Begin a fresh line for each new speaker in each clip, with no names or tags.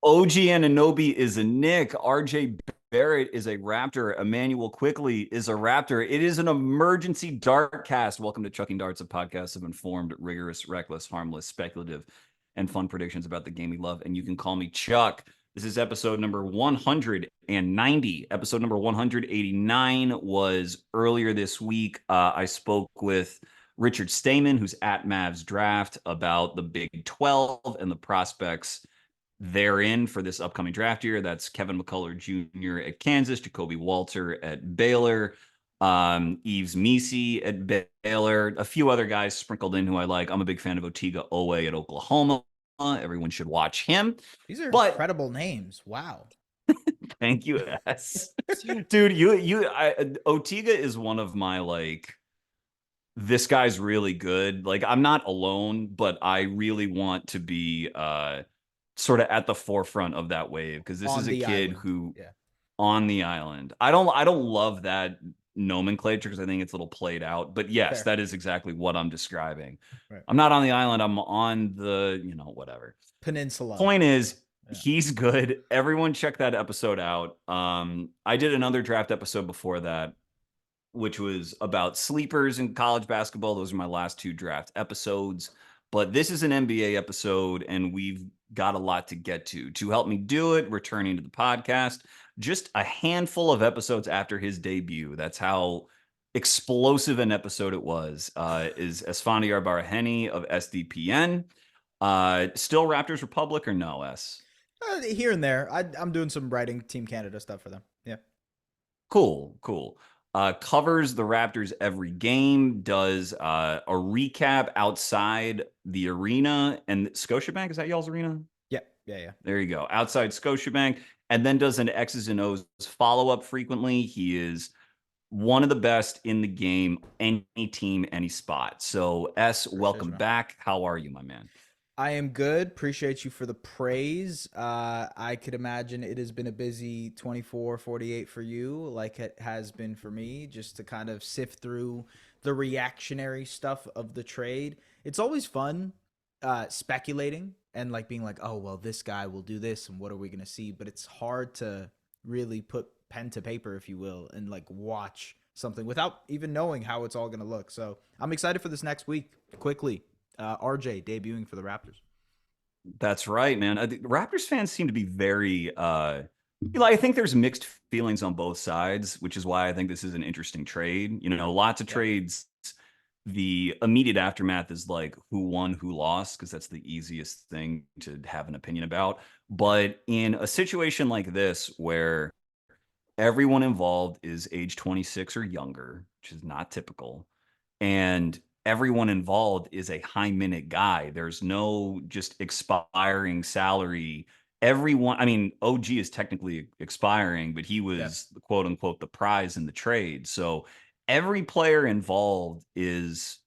OG Anunoby is a Knick. RJ Barrett is a Raptor. Immanuel Quickley is a Raptor. It is an emergency dart cast. Welcome to Chucking Darts, a podcast of informed, rigorous, reckless, harmless, speculative, and fun predictions about the game we love. And you can call me Chuck. This is episode number 190. Episode number 189 was earlier this week. I spoke with Richard Stamen, who's at Mavs Draft, about the Big 12 and the prospects therein for this upcoming draft year. That's Kevin McCullough Jr. at Kansas, Jacoby Walter at Baylor, Yves Missi at Baylor, a few other guys sprinkled in who I like. I'm a big fan of Otiga Owe at Oklahoma. Everyone should watch him.
These are
But
incredible names. Wow.
thank you, S. Dude, Otiga is one of my like, this guy's really good. Like, I'm not alone, but I really want to be sort of at the forefront of that wave because this
On
is a
the
kid
island.
who
Yeah.
on the island. I don't love that nomenclature because I think it's a little played out. But yes,
Fair.
that is exactly what I'm describing.
Right.
I'm not on the island. I'm on the, whatever.
Peninsula.
Point is,
Yeah.
he's good. Everyone check that episode out. I did another draft episode before that, which was about sleepers in college basketball. Those are my last two draft episodes. But this is an NBA episode, and we've got a lot to get to. To help me do it, returning to the podcast, just a handful of episodes after his debut. That's how explosive an episode it was. Is Esfandiar Baraheni of SDPN. Still Raptors Republic or no, S?
Here and there. I'm doing some writing Team Canada stuff for them. Yeah.
Cool, cool. Covers the Raptors every game, does a recap outside the arena and Scotiabank. Is that y'all's arena?
Yeah. Yeah. Yeah.
There you go. Outside Scotiabank, and then does an X's and O's follow up frequently. He is one of the best in the game, any team, any spot. So, S,
Appreciate you,
welcome
man.
back. How are you, my man?
I am good. Appreciate you for the praise. I could imagine it has been a busy 24, 48 for you, like it has been for me, just to kind of sift through the reactionary stuff of the trade. It's always fun speculating and like being like, oh, well, this guy will do this and what are we going to see? But it's hard to really put pen to paper, if you will, and like watch something without even knowing how it's all going to look. So I'm excited for this next week. Quickly, RJ debuting for the Raptors.
That's right, man. The Raptors fans seem to be very, I think there's mixed feelings on both sides, which is why I think this is an interesting trade. Lots of
Yeah.
trades, the immediate aftermath is like who won, who lost, because that's the easiest thing to have an opinion about. But in a situation like this, where everyone involved is age 26 or younger, which is not typical, and everyone involved is a high minute guy. There's no just expiring salary. Everyone, I mean, OG is technically expiring, but he
Yeah.
was quote unquote the prize in the trade. So every player involved is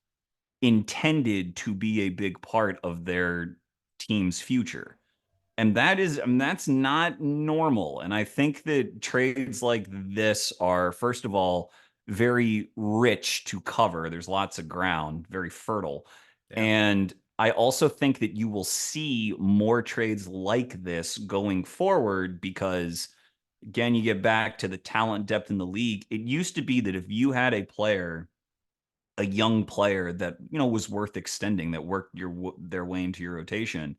intended to be a big part of their team's future. And that's not normal. And I think that trades like this are, first of all, very rich to cover. There's lots of ground, very fertile.
Yeah.
And I also think that you will see more trades like this going forward because, again, you get back to the talent depth in the league. It used to be that if you had a young player that, was worth extending, that worked their way into your rotation,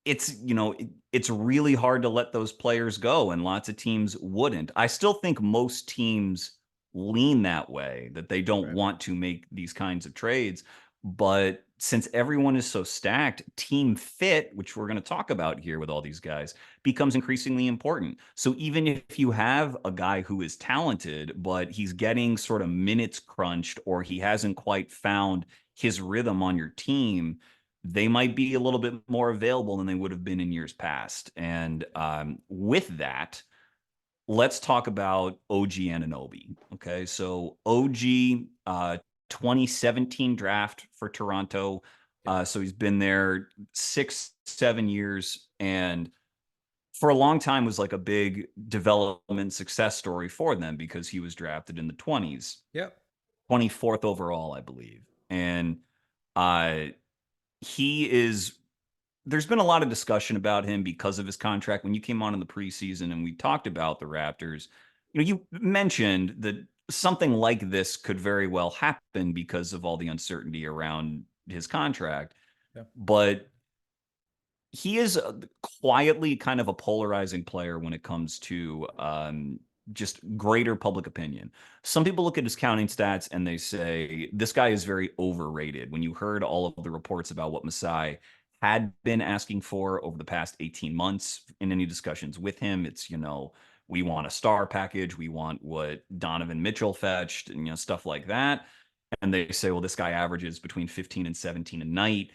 it's really hard to let those players go, and lots of teams wouldn't. I still think most teams lean that way, that they don't
Right.
want to make these kinds of trades. But since everyone is so stacked, team fit, which we're going to talk about here with all these guys, becomes increasingly important. So even if you have a guy who is talented, but he's getting sort of minutes crunched, or he hasn't quite found his rhythm on your team, they might be a little bit more available than they would have been in years past. And with that, let's talk about OG Anunoby. Okay, so OG 2017 draft for Toronto.
Yep.
So he's been there 6, 7 years, and for a long time was like a big development success story for them because he was drafted in the 20s,
Yep.
24th overall, I believe. And uh, he is there's been a lot of discussion about him because of his contract. When you came on in the preseason and we talked about the Raptors, you mentioned that something like this could very well happen because of all the uncertainty around his contract.
Yeah.
But he is quietly kind of a polarizing player when it comes to just greater public opinion. Some people look at his counting stats and they say this guy is very overrated. When you heard all of the reports about what Masai had been asking for over the past 18 months in any discussions with him, it's, we want a star package. We want what Donovan Mitchell fetched and, stuff like that. And they say, well, this guy averages between 15 and 17 a night.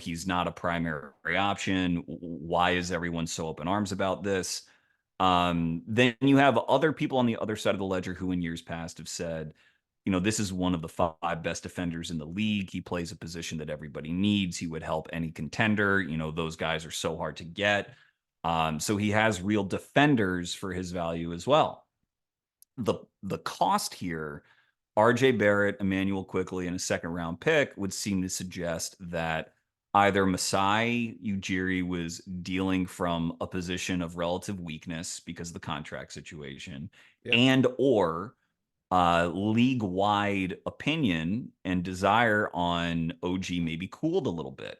He's not a primary option. Why is everyone so up in arms about this? Then you have other people on the other side of the ledger who in years past have said, this is one of the 5 best defenders in the league. He plays a position that everybody needs. He would help any contender. Those guys are so hard to get. So he has real defenders for his value as well. The cost here, RJ Barrett, Immanuel Quickley, and a second round pick would seem to suggest that either Masai Ujiri was dealing from a position of relative weakness because of the contract situation,
Yep.
and or league-wide opinion and desire on OG maybe cooled a little bit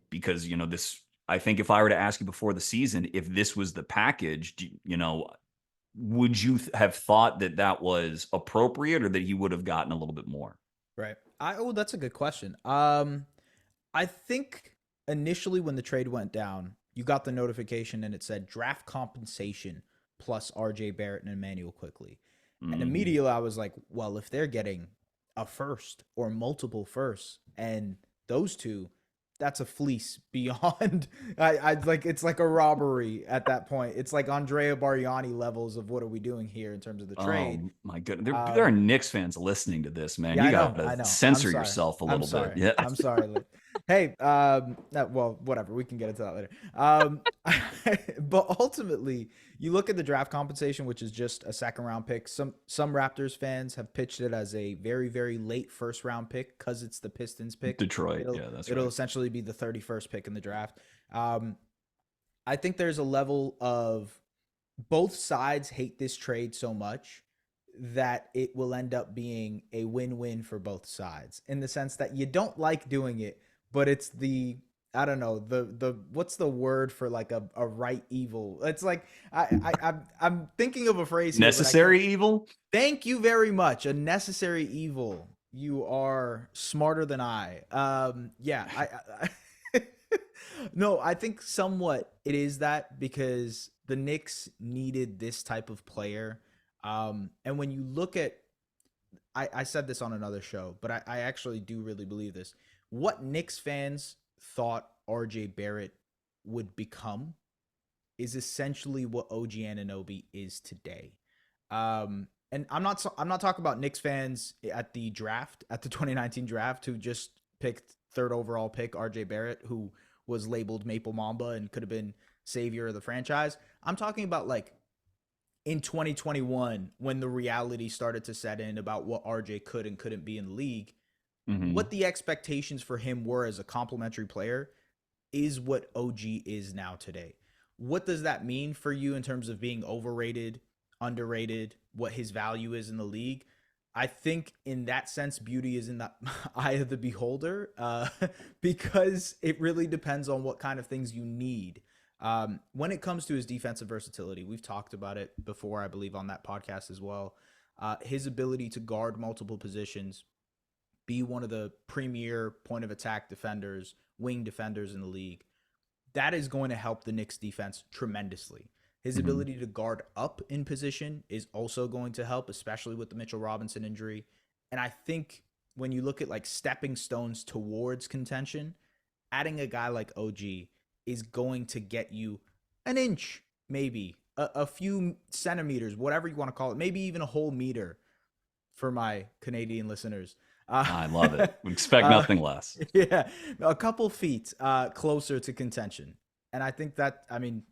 because this. I think if I were to ask you before the season if this was the package, would you have thought that that was appropriate or that he would have gotten a little bit more?
Right. That's a good question. I think initially when the trade went down, you got the notification and it said draft compensation plus RJ Barrett and Immanuel Quickley. And immediately I was like, well, if they're getting a first or multiple firsts and those two, that's a fleece beyond. I like it's like a robbery at that point. It's like Andrea Bargnani levels of what are we doing here in terms of the trade.
Oh my goodness, there are Knicks fans listening to this, man.
Yeah,
You
I
gotta
know.
censor yourself a
I'm
little
sorry.
bit. Yeah,
I'm sorry. Hey, well, whatever. We can get into that later. But ultimately, you look at the draft compensation, which is just a second round pick. Some Raptors fans have pitched it as a very, very late first round pick because it's the Pistons pick.
Detroit.
It'll essentially be the 31st pick in the draft. I think there's a level of both sides hate this trade so much that it will end up being a win-win for both sides in the sense that you don't like doing it, but it's I don't know, the what's the word for like a right evil? It's like I'm thinking of a phrase here,
necessary evil.
Thank you very much. A necessary evil. You are smarter than I. No, I think somewhat it is that because the Knicks needed this type of player. And when you look at, I said this on another show, but I actually do really believe this. What Knicks fans thought RJ Barrett would become is essentially what OG Anunoby is today. And I'm not talking about Knicks fans at the 2019 draft, who just picked 3rd overall pick RJ Barrett, who was labeled Maple Mamba and could have been savior of the franchise. I'm talking about like in 2021 when the reality started to set in about what RJ could and couldn't be in the league. What the expectations for him were as a complementary player is what OG is now today. What does that mean for you in terms of being overrated, underrated, what his value is in the league? I think in that sense, beauty is in the eye of the beholder, because it really depends on what kind of things you need. When it comes to his defensive versatility, we've talked about it before, I believe, on that podcast as well. His ability to guard multiple positions, be one of the premier point of attack defenders, wing defenders in the league, that is going to help the Knicks defense tremendously. His ability to guard up in position is also going to help, especially with the Mitchell Robinson injury. And I think when you look at like stepping stones towards contention, adding a guy like OG is going to get you an inch, maybe a few centimeters, whatever you want to call it, maybe even a whole meter for my Canadian listeners.
I love it. We expect nothing less.
Yeah, a couple feet closer to contention. And I think that, I mean,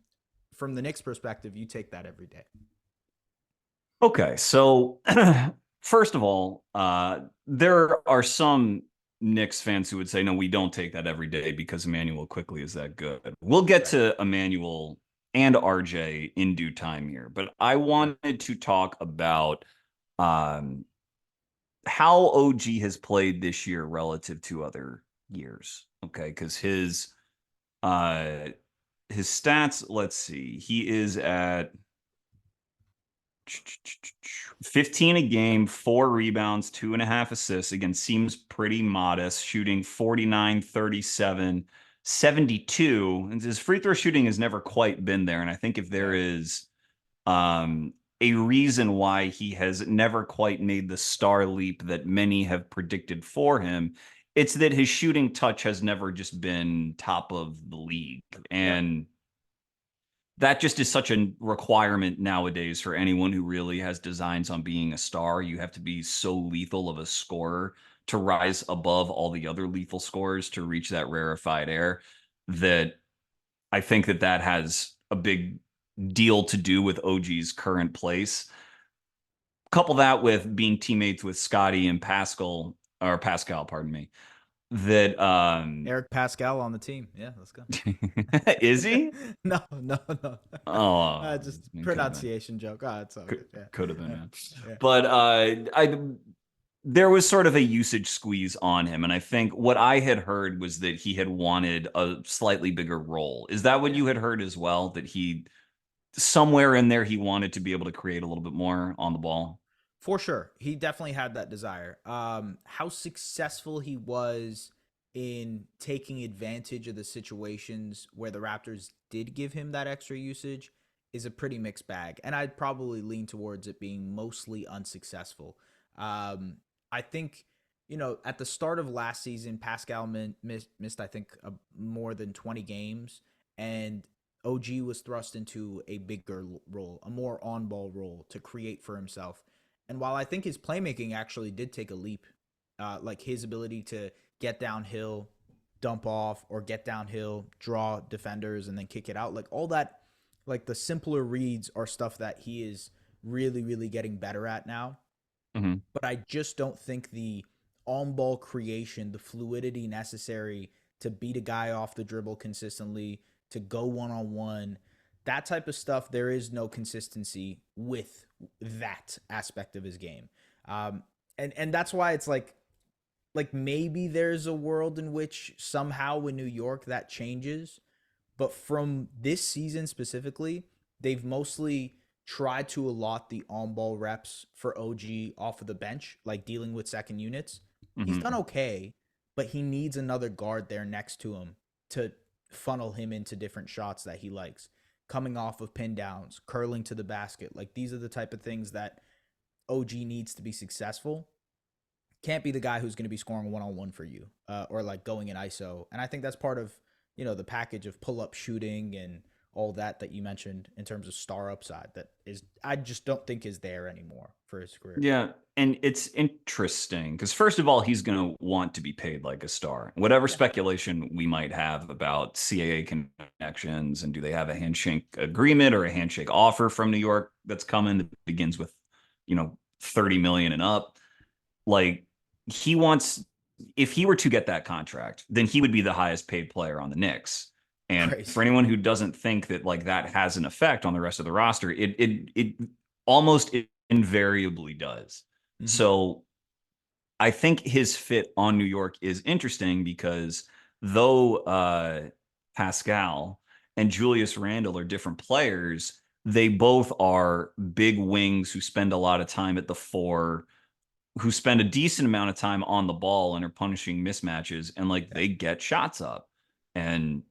from the Knicks perspective, you take that every day.
Okay, so first of all, there are some Knicks fans who would say, no, we don't take that every day because Immanuel Quickley is that good. We'll get
Right.
to Immanuel and RJ in due time here, but I
Sure.
wanted to talk about um, how OG has played this year relative to other years. Okay, because uh his stats, let's see, he is at 15 a game, 4 rebounds, 2.5 assists. Again, seems pretty modest, shooting 49, 37, 72. And his free throw shooting has never quite been there. And I think if there
Yeah.
is a reason why he has never quite made the star leap that many have predicted for him, it's that his shooting touch has never just been top of the league.
Yeah.
And that just is such a requirement nowadays for anyone who really has designs on being a star. You have to be so lethal of a scorer to rise above all the other lethal scorers to reach that rarefied air, that I think that that has a big deal to do with OG's current place. Couple that with being teammates with Scotty and Pascal, pardon me, that
Eric Pascal on the team. Yeah, let's go.
is he?
No, no, no.
Oh,
Just
it could have been.
pronunciation joke. Oh, it's all good. Yeah.
Could have been,
Yeah.
man.
Yeah.
But I there was sort of a usage squeeze on him, and I think what I had heard was that he had wanted a slightly bigger role. Is that what
Yeah.
you had heard as well? That he somewhere in there he wanted to be able to create a little bit more on the ball?
For sure. He definitely had that desire. How successful he was in taking advantage of the situations where the Raptors did give him that extra usage is a pretty mixed bag. And I'd probably lean towards it being mostly unsuccessful. I think, at the start of last season, Pascal missed, I think, more than 20 games. And OG was thrust into a bigger role, a more on ball role to create for himself. And while I think his playmaking actually did take a leap, like his ability to get downhill, dump off, or get downhill, draw defenders, and then kick it out, like all that, like the simpler reads are stuff that he is really, really getting better at now.
Mm-hmm.
But I just don't think the on ball creation, the fluidity necessary to beat a guy off the dribble consistently, to go one on one, that type of stuff, there is no consistency with that aspect of his game. Um, and that's why it's like maybe there's a world in which somehow in New York that changes, but from this season specifically, they've mostly tried to allot the on ball reps for OG off of the bench, like dealing with second units. He's done
Mm-hmm.
okay, but he needs another guard there next to him to funnel him into different shots that he likes. Coming off of pin downs, curling to the basket. Like these are the type of things that OG needs to be successful. Can't be the guy who's going to be scoring one on one for you, or like going in ISO. And I think that's part of the package of pull up shooting and all that you mentioned in terms of star upside. That is, I just don't think is there anymore for his career.
Yeah, and it's interesting because first of all, he's going to want to be paid like a star. Whatever
Yeah,
speculation we might have about CAA connections and do they have a handshake agreement or a handshake offer from New York that's coming that begins with, 30 million and up. Like he wants, if he were to get that contract, then he would be the highest paid player on the Knicks. And for
crazy.
anyone who doesn't think that like that has an effect on the rest of the roster, it almost invariably does.
Mm-hmm.
So I think his fit on New York is interesting because though Pascal and Julius Randle are different players, they both are big wings who spend a lot of time at the four, who spend a decent amount of time on the ball and are punishing mismatches, and like
Yeah,
they get shots up. And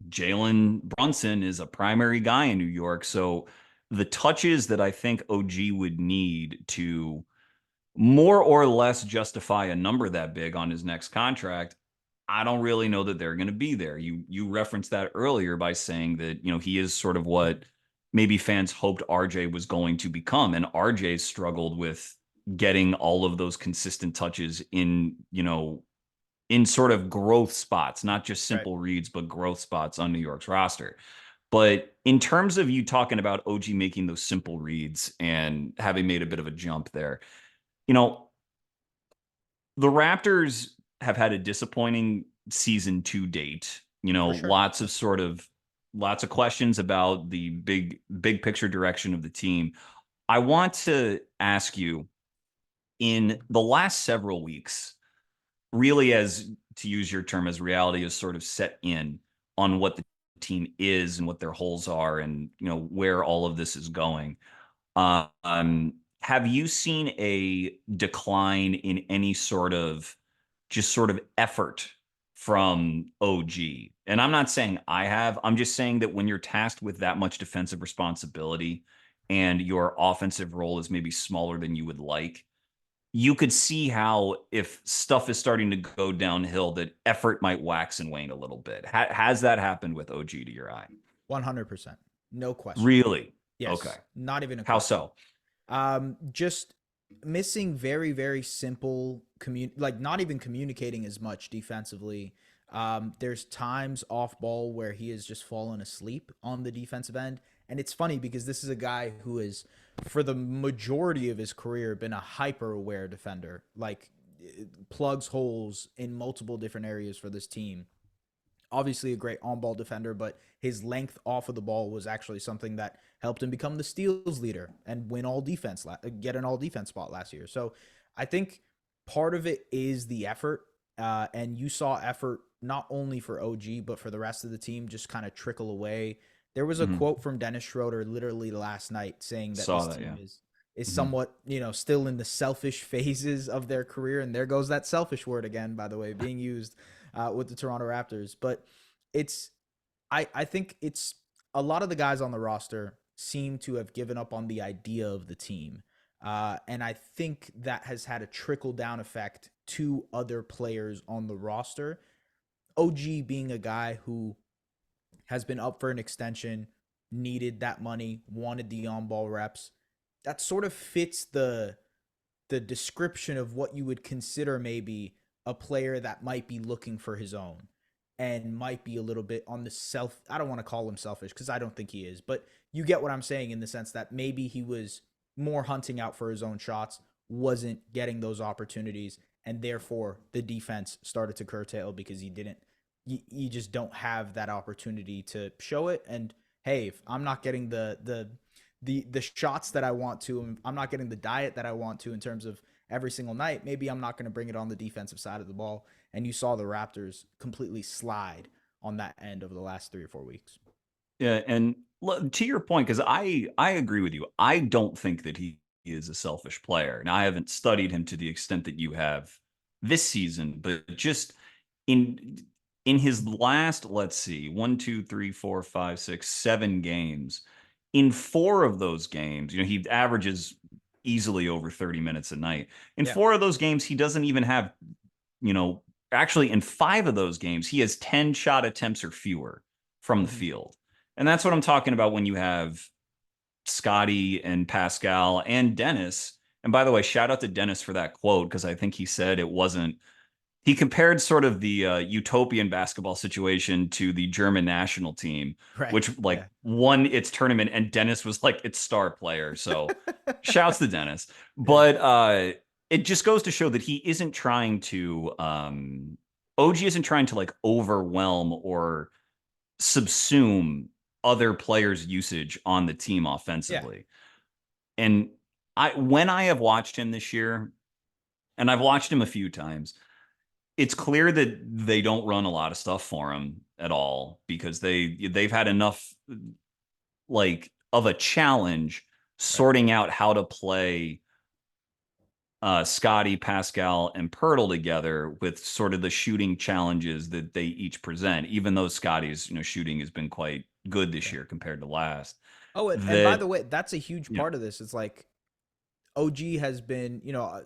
Jalen Brunson is a primary guy in New York. So the touches that I think OG would need to more or less justify a number that big on his next contract, I don't really know that they're going to be there. You referenced that earlier by saying that, he is sort of what maybe fans hoped RJ was going to become. And RJ struggled with getting all of those consistent touches in sort of growth spots, not just
right.
simple reads, but growth spots on New York's roster. But in terms of you talking about OG making those simple reads and having made a bit of a jump there, you know, the Raptors have had a disappointing season to date.
For sure.
Lots of questions about the big picture direction of the team. I want to ask you, in the last several weeks, really, as to use your term, as reality is sort of set in on what the team is and what their holes are, and where all of this is going. Have you seen a decline in any sort of effort from OG? And I'm not saying I have. I'm just saying that when you're tasked with that much defensive responsibility and your offensive role is maybe smaller than you would like, you could see how, if stuff is starting to go downhill, that effort might wax and wane a little bit. Has that happened with OG to your eye?
100%. No question.
Really? Okay.
Yes. Not even a
How
question.
so?
Just missing very, very simple like not even communicating as much defensively. There's times off ball where he has just fallen asleep on the defensive end. And it's funny because this is a guy who is, for the majority of his career, been a hyper aware defender, like plugs holes in multiple different areas for this team. Obviously a great on-ball defender, but his length off of the ball was actually something that helped him become the steals leader and win all defense, get an all defense spot last year. So I think part of it is the effort, and you saw effort not only for OG but for the rest of the team just kind of trickle away. There was a
Mhm.
quote from Dennis Schroeder literally last night saying that
Saw
this
that,
team
yeah.
is
Mhm.
somewhat, still in the selfish phases of their career, and there goes that selfish word again, by the way, being used with the Toronto Raptors. But it's I think it's a lot of the guys on the roster seem to have given up on the idea of the team. And I think that has had a trickle down effect to other players on the roster. OG being a guy who has been up for an extension, needed that money, wanted the on ball reps. That sort of fits the description of what you would consider maybe a player that might be looking for his own and might be a little bit on the self. I don't want to call him selfish because I don't think he is, but you get what I'm saying in the sense that maybe he was more hunting out for his own shots, wasn't getting those opportunities, and therefore the defense started to curtail because he didn't. You just don't have that opportunity to show it. And hey, if I'm not getting the shots that I want to, I'm not getting the diet that I want to in terms of every single night, maybe I'm not going to bring it on the defensive side of the ball. And you saw the Raptors completely slide on that end over the last 3 or 4 weeks.
Yeah, and to your point, because I agree with you. I don't think that he is a selfish player. Now, I haven't studied him to the extent that you have this season, but just in in his last, let's see, 1, 2, 3, 4, 5, 6, 7 games. In 4 of those games, he averages easily over 30 minutes a night. In
Yeah.
4 of those games, he doesn't even have, you know, actually in 5 of those games, he has 10 shot attempts or fewer from the
Mm-hmm.
field. And that's what I'm talking about when you have Scotty and Pascal and Dennis. And by the way, shout out to Dennis for that quote, because I think he said it wasn't. He compared sort of the utopian basketball situation to the German national team,
Right.
which like
Yeah.
won its tournament, and Dennis was like its star player. So shouts to Dennis.
Yeah.
But it just goes to show that he isn't trying to OG isn't trying to like overwhelm or subsume other players' usage on the team
Yeah.
offensively. And when I have watched him this year, and I've watched him a few times, it's clear that they don't run a lot of stuff for him at all, because they've had enough like of a challenge
Right.
sorting out how to play Scotty, Pascal, and Pirtle together with sort of the shooting challenges that they each present, even though Scotty's shooting has been quite good this
Yeah.
year compared to last.
Oh, and by
That
the way, that's a huge
yeah.
part of this. It's like OG has been,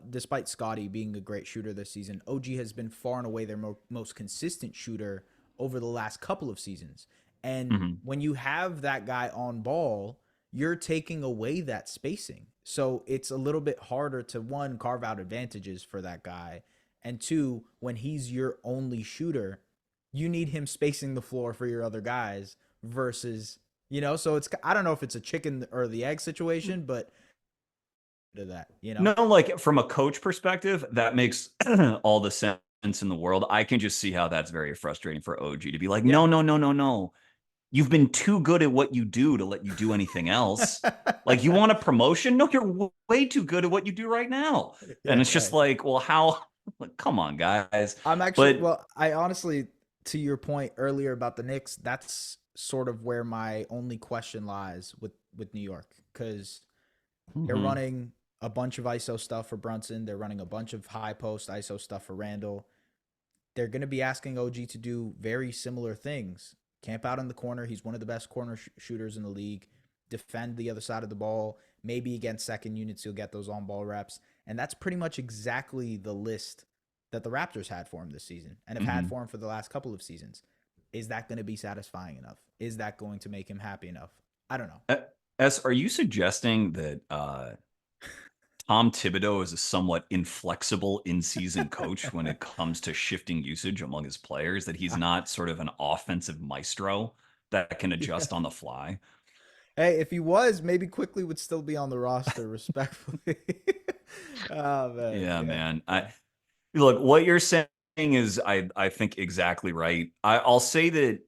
despite Scotty being a great shooter this season, OG has been far and away their most consistent shooter over the last couple of seasons. And
Mhm.
when you have that guy on ball, you're taking away that spacing. So it's a little bit harder to, one, carve out advantages for that guy. And two, when he's your only shooter, you need him spacing the floor for your other guys versus, so it's, I don't know if it's a chicken or the egg situation, but to that.
No, like from a coach perspective, that makes all the sense in the world, I can just see how that's very frustrating for OG to be like,
Yeah.
no, no, no, no, no. You've been too good at what you do to let you do anything else. Like, you want a promotion? No, you're way too good at what you do right now. And
Yeah,
it's just
right.
like, well, how? Like, come on, guys.
I'm actually,
But
well, I honestly, to your point earlier about the Knicks, that's sort of where my only question lies with New York, because they're
mhm,
running a bunch of ISO stuff for Brunson. They're running a bunch of high post ISO stuff for Randall. They're going to be asking OG to do very similar things. Camp out in the corner. He's one of the best corner shooters in the league. Defend the other side of the ball. Maybe against second units, you'll get those on ball reps. And that's pretty much exactly the list that the Raptors had for him this season and have had
mhm.
for him for the last couple of seasons. Is that going to be satisfying enough? Is that going to make him happy enough? I don't know.
Are you suggesting that Tom Thibodeau is a somewhat inflexible in-season coach when it comes to shifting usage among his players, that he's not sort of an offensive maestro that can
Yeah.
adjust on the fly?
Hey, if he was, maybe Quickley would still be on the roster, respectfully. Oh man,
Yeah,
yeah,
man.
yeah,
Look, what you're saying is I think exactly right. I'll say that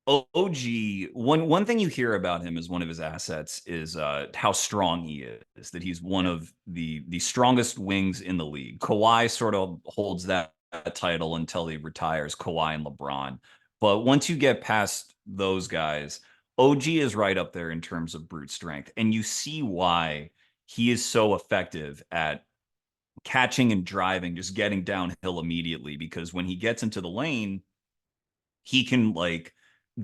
OG, one thing you hear about him as one of his assets is how strong he is. That he's one
yeah,
of the strongest wings in the league. Kawhi sort of holds that title until he retires. Kawhi and LeBron, but once you get past those guys, OG is right up there in terms of brute strength, and you see why he is so effective at catching and driving, just getting downhill immediately. Because when he gets into the lane, he can like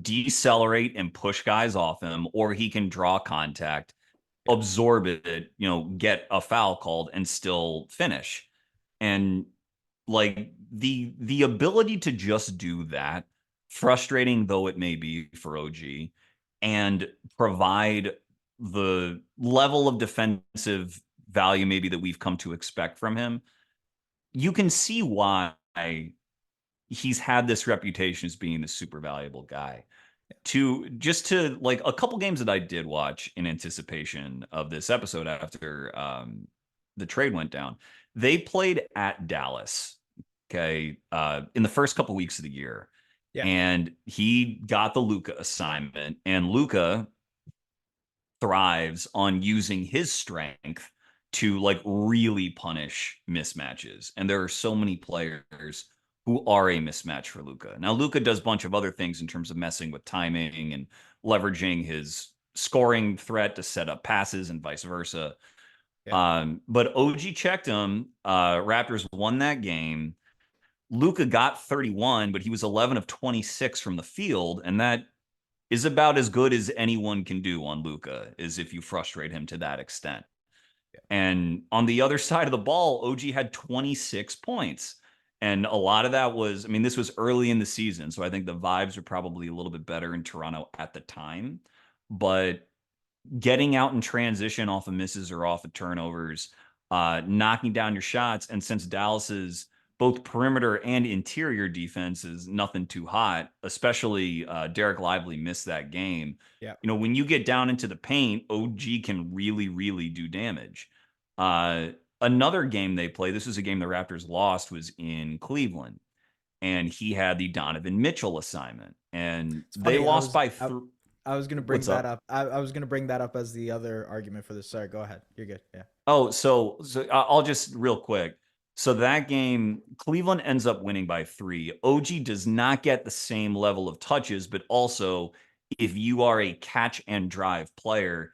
decelerate and push guys off him, or he can draw contact,
yeah,
absorb it, get a foul called and still finish. And like the ability to just do that, frustrating though it may be for OG, and provide the level of defensive value maybe that we've come to expect from him, you can see why he's had this reputation as being a super valuable guy. To like a couple games that I did watch in anticipation of this episode after the trade went down, they played at Dallas, okay, in the first couple weeks of the year,
yeah,
and he got the Luka assignment, and Luka thrives on using his strength to like really punish mismatches. And there are so many players who are a mismatch for Luka. Now, Luka does a bunch of other things in terms of messing with timing and leveraging his scoring threat to set up passes and vice versa.
yeah.
But OG checked him. Raptors won that game. Luka got 31, but he was 11 of 26 from the field, and that is about as good as anyone can do on Luka, is if you frustrate him to that extent. And on the other side of the ball, OG had 26 points. And a lot of that was, I mean, this was early in the season. So I think the vibes were probably a little bit better in Toronto at the time. But getting out in transition off of misses or off of turnovers, knocking down your shots. And since Dallas's both perimeter and interior defense is nothing too hot, especially Derek Lively missed that game.
Yeah.
When you get down into the paint, OG can really, really do damage. Uh, Another game they played, this was a game the Raptors lost, was in Cleveland. And he had the Donovan Mitchell assignment. And
It's
they
funny.
lost by
I was gonna bring
what's
that
up?
up. I was gonna bring that up as the other argument for this. Sorry, go ahead. You're good. Yeah.
Oh, so I'll just real quick. So that game, Cleveland ends up winning by 3. OG does not get the same level of touches, but also if you are a catch and drive player,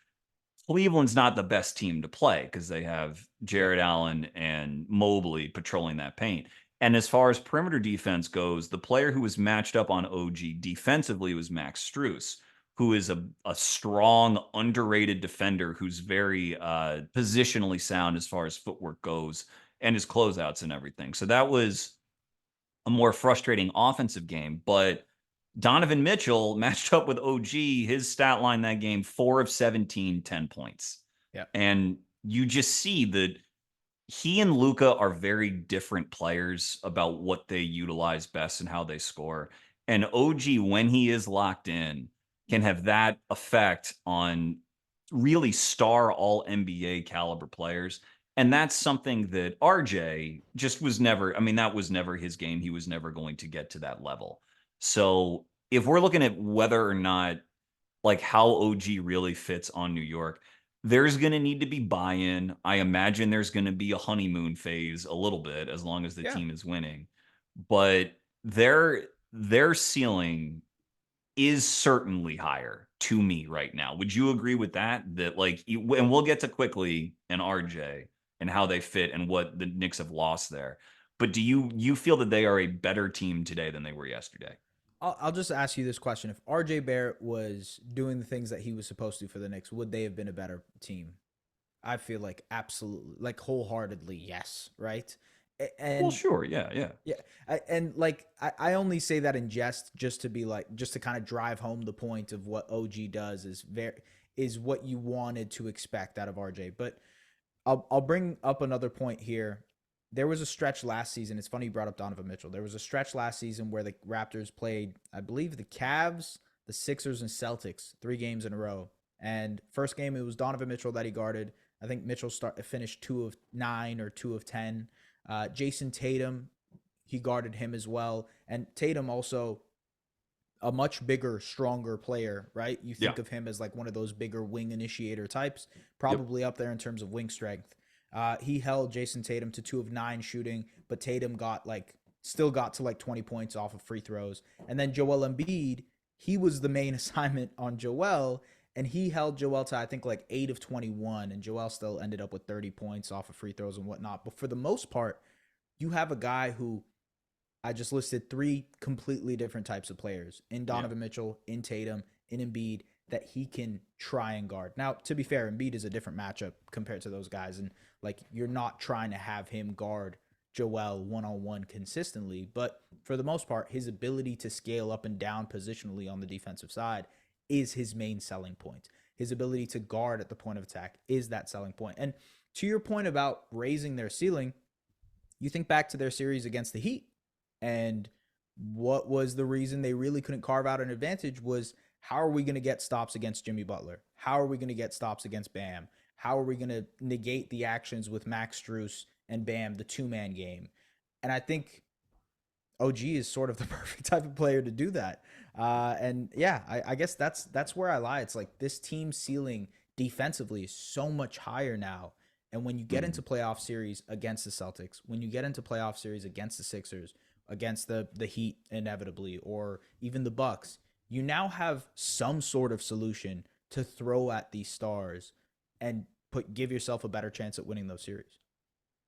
Cleveland's not the best team to play because they have
Yeah.
Jared Allen and Mobley patrolling that paint. And as far as perimeter defense goes, the player who was matched up on OG defensively was Max Strus, who is a strong, underrated defender who's very positionally sound as far as footwork goes and his closeouts and everything. So that was a more frustrating offensive game. But Donovan Mitchell matched up with OG, his stat line that game, 4 of 17, 10 points.
Yeah.
And you just see that he and Luka are very different players about what they utilize best and how they score. And OG, when he is locked in, can have that effect on really star all NBA caliber players. And that's something that RJ just was never, I mean, that was never his game. He was never going to get to that level. So if we're looking at whether or not, like, how OG really fits on New York, there's going to need to be buy-in. I imagine there's going to be a honeymoon phase a little bit as long as the
Yeah.
team is winning. But their ceiling is certainly higher to me right now. Would you agree with that? That, like, and we'll get to Quickley and RJ and how they fit and what the Knicks have lost there. But do you feel that they are a better team today than they were yesterday?
I'll just ask you this question: if RJ Barrett was doing the things that he was supposed to for the Knicks, would they have been a better team? I feel like absolutely, like wholeheartedly, yes, right?
Well,
And
sure, yeah, yeah,
yeah, and like I only say that in jest, just to be like, just to kind of drive home the point of what OG does is what you wanted to expect out of RJ. But I'll bring up another point here. There was a stretch last season. It's funny you brought up Donovan Mitchell. There was a stretch last season where the Raptors played, I believe, the Cavs, the Sixers, and Celtics 3 games in a row. And first game it was Donovan Mitchell that he guarded. I think Mitchell finished 2 of 9 or 2 of 10. Jason Tatum, he guarded him as well. And Tatum also a much bigger, stronger player, right? You
yeah,
think of him as like one of those bigger wing initiator types,
yep.
probably up there in terms of wing strength. He held Jason Tatum to 2 of 9 shooting, but Tatum still got to like 20 points off of free throws. And then Joel Embiid, he was the main assignment on Joel, and he held Joel to I think like 8 of 21, and Joel still ended up with 30 points off of free throws and whatnot. But for the most part, you have a guy who I just listed 3 completely different types of players in
Yeah.
Donovan Mitchell, in Tatum, in Embiid that he can try and guard. Now, to be fair, Embiid is a different matchup compared to those guys. And like, you're not trying to have him guard Joel one on one consistently. But for the most part, his ability to scale up and down positionally on the defensive side is his main selling point. His ability to guard at the point of attack is that selling point. And to your point about raising their ceiling, you think back to their series against the Heat, and what was the reason they really couldn't carve out an advantage was how are we going to get stops against Jimmy Butler? How are we going to get stops against Bam? How are we going to negate the actions with Max Strus and Bam, the 2-man game? And I think OG is sort of the perfect type of player to do that. And yeah, I guess that's where I lie. It's like this team ceiling defensively is so much higher now. And when you get into
Mhm.
playoff series against the Celtics, when you get into playoff series against the Sixers, against the Heat inevitably, or even the Bucks, you now have some sort of solution to throw at these stars and give yourself a better chance at winning those series.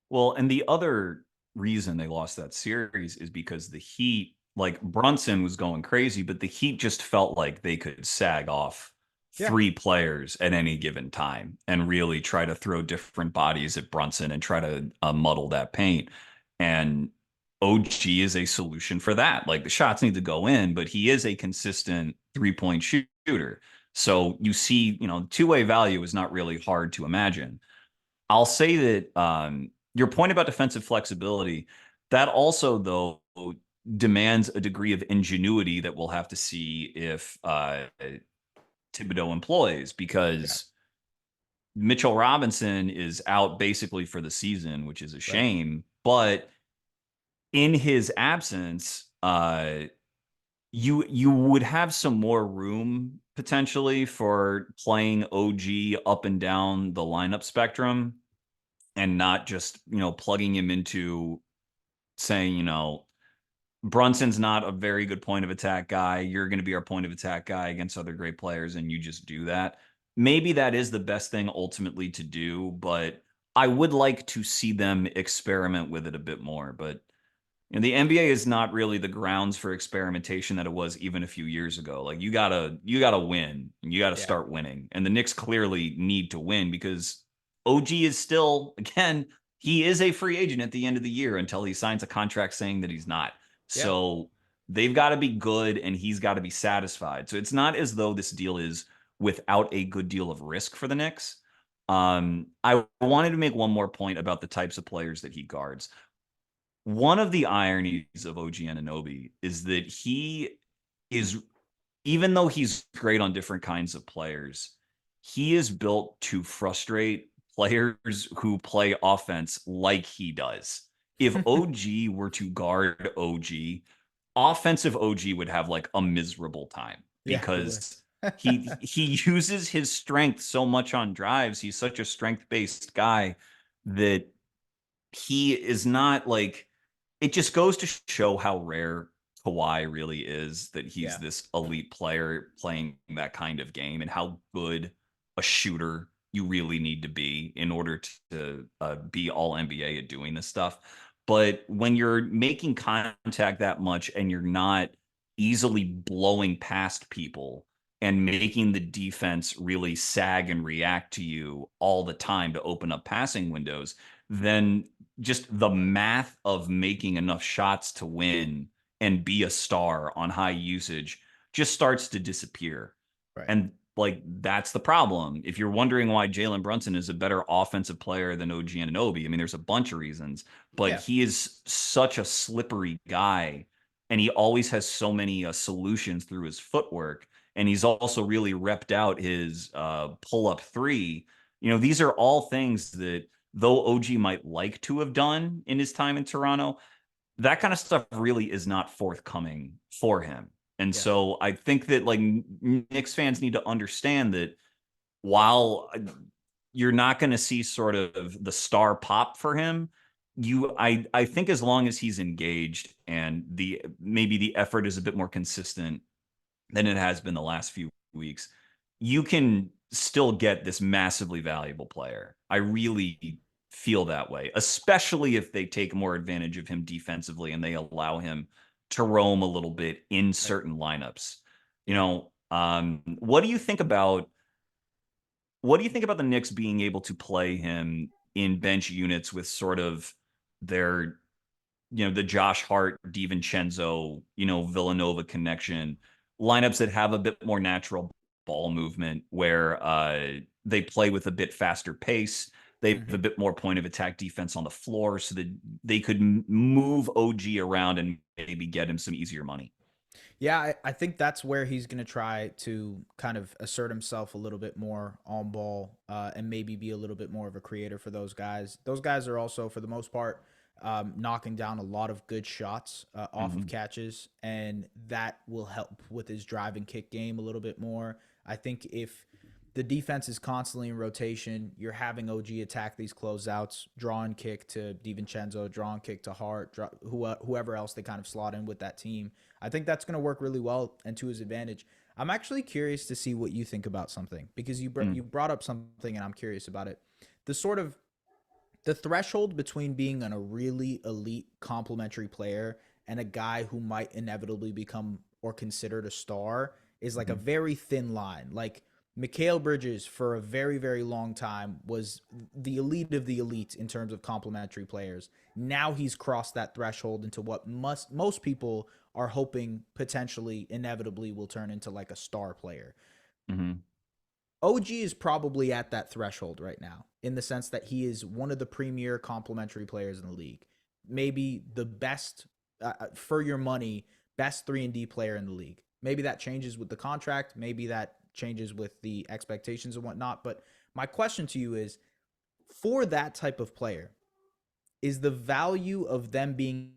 Well, and the other reason they lost that series is because the Heat, like, Brunson was going crazy, but the Heat just felt like they could sag off
Yeah.
3 players at any given time and really try to throw different bodies at Brunson and try to muddle that paint. And OG is a solution for that. Like, the shots need to go in, but he is a consistent 3-point shooter. So you see, two-way value is not really hard to imagine. I'll say that your point about defensive flexibility, that also, though, demands a degree of ingenuity that we'll have to see if Thibodeau employs,
Yeah.
because Mitchell Robinson is out basically for the season, which is a
Right.
shame. But in his absence, you would have some more room potentially for playing OG up and down the lineup spectrum and not just, plugging him into saying, Brunson's not a very good point of attack guy. You're going to be our point of attack guy against other great players, and you just do that. Maybe that is the best thing ultimately to do, but I would like to see them experiment with it a bit more. But the NBA is not really the grounds for experimentation that it was even a few years ago. Like, you gotta win, and you gotta
Yeah.
start winning. And the Knicks clearly need to win because OG is still, again, he is a free agent at the end of the year until he signs a contract saying that he's not.
Yeah.
So they've got to be good and he's got to be satisfied. So it's not as though this deal is without a good deal of risk for the Knicks. I wanted to make one more point about the types of players that he guards. One of the ironies of OG Anunoby is that he is, even though he's great on different kinds of players, he is built to frustrate players who play offense like he does. If OG were to guard OG, offensive OG would have like a miserable time
Yeah, it would.
because he uses his strength so much on drives. He's such a strength-based guy that he is not like, it just goes to show how rare Kawhi really is, that he's
Yeah,
this elite player playing that kind of game, and how good a shooter you really need to be in order to be all NBA at doing this stuff. But when you're making contact that much and you're not easily blowing past people and making the defense really sag and react to you all the time to open up passing windows, then just the math of making enough shots to win and be a star on high usage just starts to disappear.
right.
And like, that's the problem. If you're wondering why Jalen Brunson is a better offensive player than OG Anunoby, I mean, there's a bunch of reasons, but
Yeah,
he is such a slippery guy, and he always has so many solutions through his footwork. And he's also really repped out his pull up three. These are all things that, though OG might like to have done in his time in Toronto, that kind of stuff really is not forthcoming for him. And
yeah,
so I think that like Knicks fans need to understand that while you're not going to see sort of the star pop for him, I think as long as he's engaged and maybe the effort is a bit more consistent than it has been the last few weeks, you can still get this massively valuable player. I really feel that way, especially if they take more advantage of him defensively and they allow him to roam a little bit in
right.
certain lineups. You
Yeah.
know, what do you think about the Knicks being able to play him in bench units with sort of their, the Josh Hart, DiVincenzo, Villanova connection, lineups that have a bit more natural ball movement, where they play with a bit faster pace. They have a
Hmm.
bit more point of attack defense on the floor, so that they could move OG around and maybe get him some easier money.
Yeah, I think that's where he's going to try to kind of assert himself a little bit more on ball, and maybe be a little bit more of a creator for those guys. Those guys are also, for the most part, knocking down a lot of good shots off of
Mm-hmm.
catches, and that will help with his drive and kick game a little bit more. I think if the defense is constantly in rotation, you're having OG attack these closeouts, draw and kick to DiVincenzo, draw and kick to Hart, whoever else they kind of slot in with that team. I think that's going to work really well and to his advantage. I'm actually curious to see what you think about something, because you brought up something and I'm curious about it. The sort of the threshold between being a really elite complementary player and a guy who might inevitably become or considered a star is like a
Mm-hmm.
very thin line. Like Mikal Bridges for a very, very long time was the elite of the elite in terms of complementary players. Now he's crossed that threshold into what most people are hoping potentially inevitably will turn into like a star player.
Mm-hmm.
OG is probably at that threshold right now, in the sense that he is one of the premier complementary players in the league. Maybe the best, for your money, best 3-and-D player in the league. Maybe that changes with the contract. Maybe that changes with the expectations and whatnot. But my question to you is, for that type of player, is the value of them being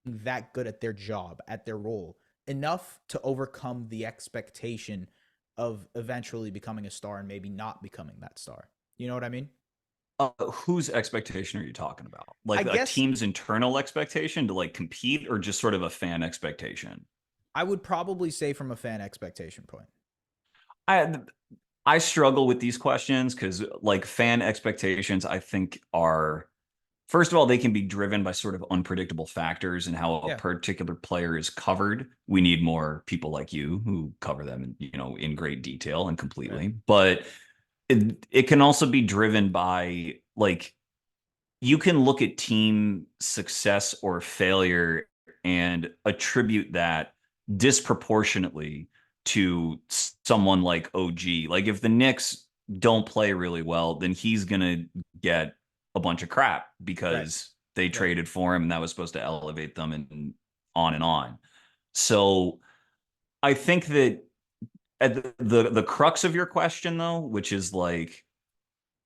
that good at their job, at their role, enough to overcome the expectation of eventually becoming a star and maybe not becoming that star? You know what I mean?
Whose expectation are you talking about?
I
Like a
guess
team's internal expectation to like compete, or just sort of a fan expectation?
I would probably say from a fan expectation point.
I I struggle with these questions because like fan expectations, I think, are, first of all, they can be driven by sort of unpredictable factors and how a
Yeah.
particular player is covered. We need more people like you who cover them, in great detail and
Right.
completely. But it can also be driven by like, you can look at team success or failure and attribute that disproportionately to someone like OG. Like if the Knicks don't play really well, then he's going to get a bunch of crap
Right.
because they
Right.
traded for him and that was supposed to elevate them, and on and on. So I think that at the crux of your question though, which is like,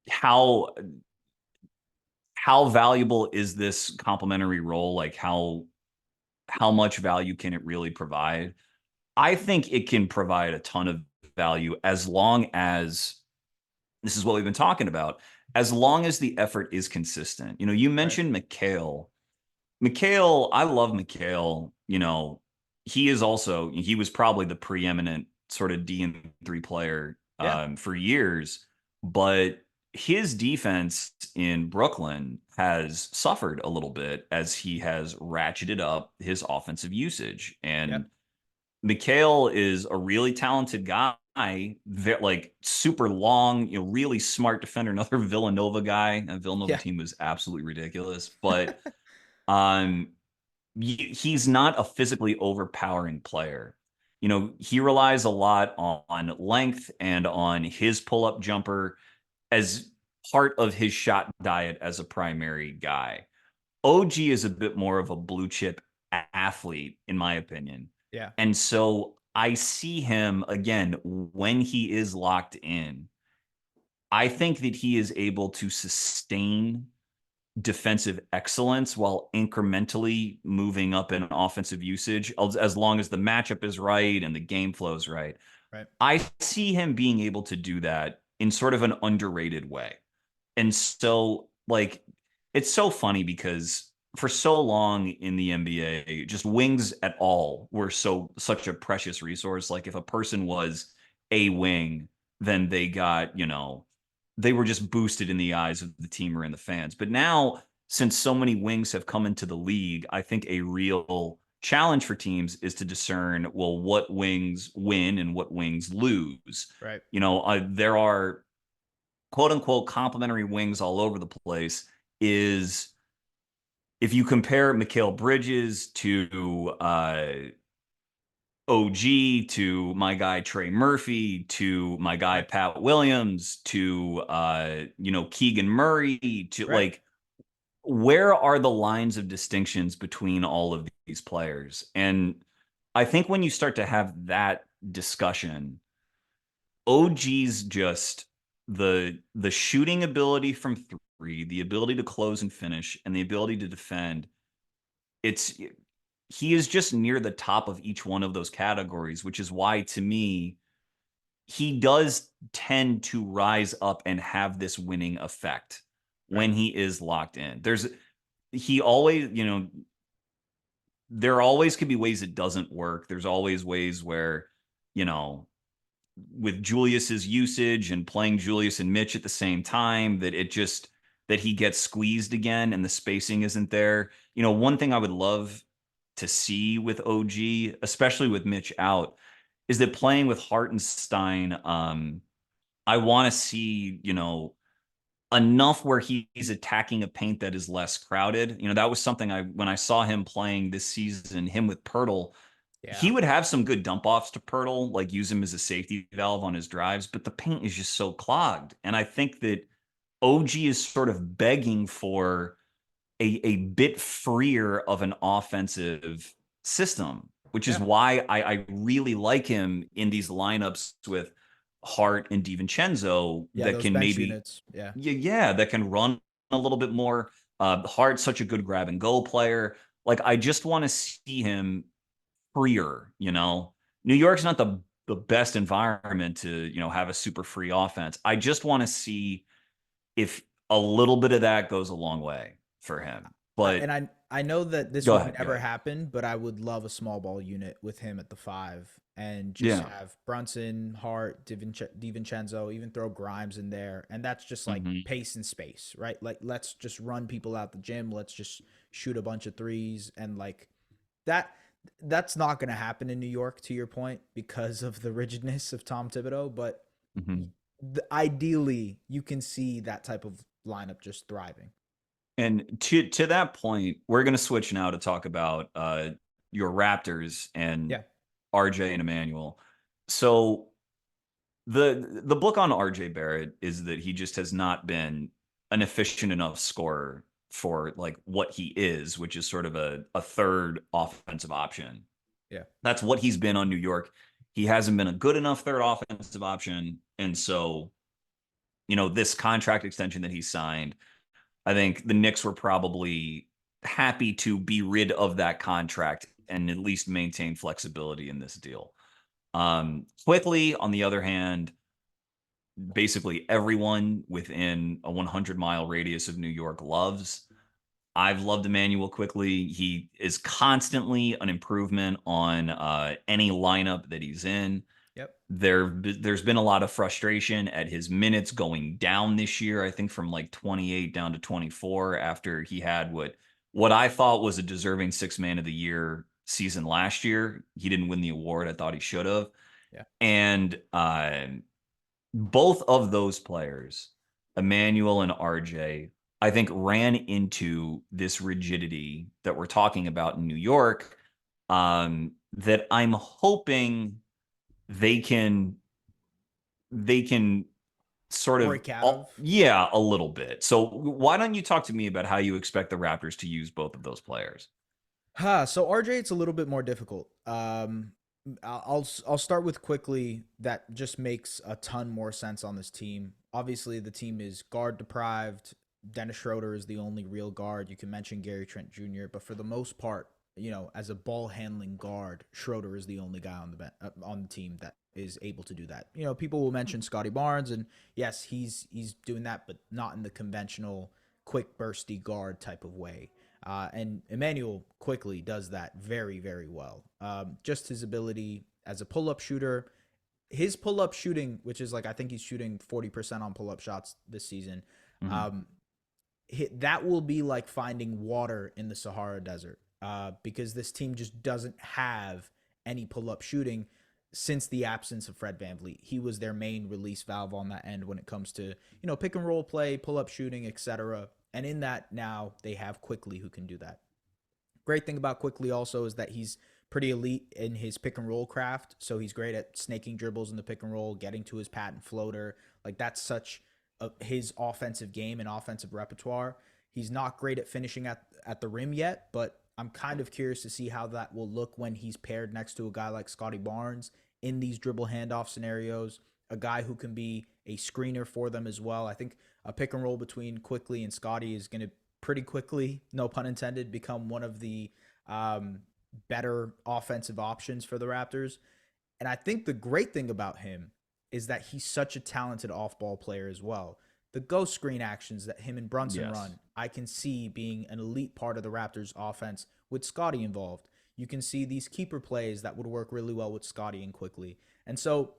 how how valuable is this complementary role? Like how much value can it really provide? I think it can provide a ton of value as long as this is what we've been talking about, as long as the effort is consistent. You
Right.
mentioned McHale. McHale, I love McHale. He was probably the preeminent sort of D&3 player
Yeah.
for years, but his defense in Brooklyn has suffered a little bit as he has ratcheted up his offensive usage.
Yeah.
And McHale is a really talented guy, like super long, really smart defender. Another Villanova guy. A Villanova
Yeah.
team was absolutely ridiculous, but um, he's not a physically overpowering player. He relies a lot on length and on his pull-up jumper as part of his shot diet as a primary guy. OG is a bit more of a blue chip athlete, in my opinion.
Yeah.
And so I see him again when he is locked in. I think that he is able to sustain defensive excellence while incrementally moving up in offensive usage as long as the matchup is right and the game flows right.
Right.
I see him being able to do that in sort of an underrated way. And so, like, it's so funny because for so long in the NBA, just wings at all were such a precious resource. Like, if a person was a wing, then they were just boosted in the eyes of the team or in the fans. But now, since so many wings have come into the league, I think a real challenge for teams is to discern, well, what wings win and what wings lose.
Right.
There are quote unquote complementary wings all over the place. Is if you compare Mikal Bridges to OG, to my guy Trey Murphy, to my guy
Right.
Pat Williams, to Keegan Murray, to
Right.
like, where are the lines of distinctions between all of these players? And I think when you start to have that discussion, OG's just the shooting ability from three, the ability to close and finish, and the ability to defend. It's He is just near the top of each one of those categories, which is why to me he does tend to rise up and have this winning effect
Right.
when he is locked in. He always, there always could be ways it doesn't work. There's always ways where, you know, with Julius's usage and playing Julius and Mitch at the same time, that he gets squeezed again and the spacing isn't there. One thing I would love to see with OG, especially with Mitch out, is that playing with Hartenstein, I want to see, enough where he's attacking a paint that is less crowded. That was something when I saw him playing this season, him with Pirtle, he
Yeah.
would have some good dump offs to Pirtle, like use him as a safety valve on his drives, but the paint is just so clogged. And I think that OG is sort of begging for a bit freer of an offensive system, which is
Yeah.
why I really like him in these lineups with Hart and DiVincenzo
Yeah.
that
Those
can
bench
maybe,
units. Yeah.
yeah, that can run a little bit more. Hart's such a good grab and go player. Like, I just want to see him freer. New York's not the best environment to have a super free offense. I just want to see if a little bit of that goes a long way for him. But
I know that this
go
would
ahead, go
never
ahead.
happen, but I would love a small ball unit with him at the five and just
Yeah.
have Brunson, Hart, DiVincenzo, even throw Grimes in there, and that's just like
Hmm.
pace and space, right? Like let's just run people out the gym, let's just shoot a bunch of threes, and like that. That's not going to happen in New York, to your point, because of the rigidness of Tom Thibodeau. But
Hmm.
ideally, you can see that type of lineup just thriving.
And to that point, we're going to switch now to talk about your Raptors and
Yeah,
RJ and Emmanuel. So the book on RJ Barrett is that he just has not been an efficient enough scorer for like what he is, which is sort of a third offensive option.
yeah,
That's what he's been on New York. He hasn't been a good enough third offensive option. And so this contract extension that he signed, I think the Knicks were probably happy to be rid of that contract and at least maintain flexibility in this deal. Quickley, on the other hand, basically everyone within a 100-mile radius of New York loves. I've loved Immanuel Quickley. He is constantly an improvement on any lineup that he's in.
Yep.
There's been a lot of frustration at his minutes going down this year. I think from like 28 down to 24 after he had what I thought was a deserving six man of the year season last year. He didn't win the award. I thought he should have.
Yeah.
And both of those players, Immanuel and RJ, I think ran into this rigidity that we're talking about in New York, that I'm hoping they can sort of
Break out of.
yeah, a little bit. So why don't you talk to me about how you expect the Raptors to use both of those players?
So RJ, it's a little bit more difficult. I'll start with quickly. That just makes a ton more sense on this team. Obviously, the team is guard deprived. Dennis Schroeder is the only real guard. You can mention Gary Trent Jr., but for the most part, as a ball handling guard, Schroeder is the only guy on the team that is able to do that. People will mention Scotty Barnes, and yes, he's doing that, but not in the conventional quick bursty guard type of way. And Immanuel Quickley does that very, very well. Just his ability as a pull-up shooter, his pull-up shooting, which is like I think he's shooting 40% on pull-up shots this season.
Mm-hmm.
That will be like finding water in the Sahara Desert, because this team just doesn't have any pull-up shooting since the absence of Fred VanVleet. He was their main release valve on that end when it comes to pick and roll play, pull-up shooting, etc. And in that now they have Quickley who can do that. Great thing about Quickley also is that he's pretty elite in his pick and roll craft. So he's great at snaking dribbles in the pick and roll, getting to his patent floater. Like that's such his offensive game and offensive repertoire. He's not great at finishing at the rim yet, but I'm kind of curious to see how that will look when he's paired next to a guy like Scotty Barnes in these dribble handoff scenarios, a guy who can be a screener for them as well. I think a pick and roll between Quickley and Scotty is going to pretty quickly, no pun intended, become one of the better offensive options for the Raptors. And I think the great thing about him is that he's such a talented off-ball player as well. The ghost screen actions that him and Brunson run, I can see being an elite part of the Raptors offense with Scotty involved. You can see these keeper plays that would work really well with Scotty and Quickley. And so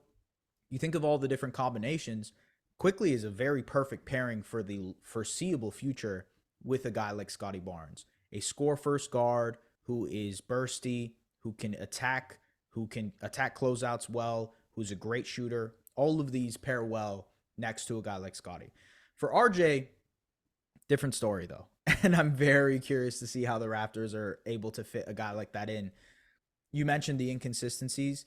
you think of all the different combinations, Quickley is a very perfect pairing for the foreseeable future with a guy like Scotty Barnes, a score-first guard who is bursty, who can attack closeouts well, who's a great shooter. All of these pair well next to a guy like Scotty. For RJ, different story though. And I'm very curious to see how the Raptors are able to fit a guy like that in. You mentioned the inconsistencies.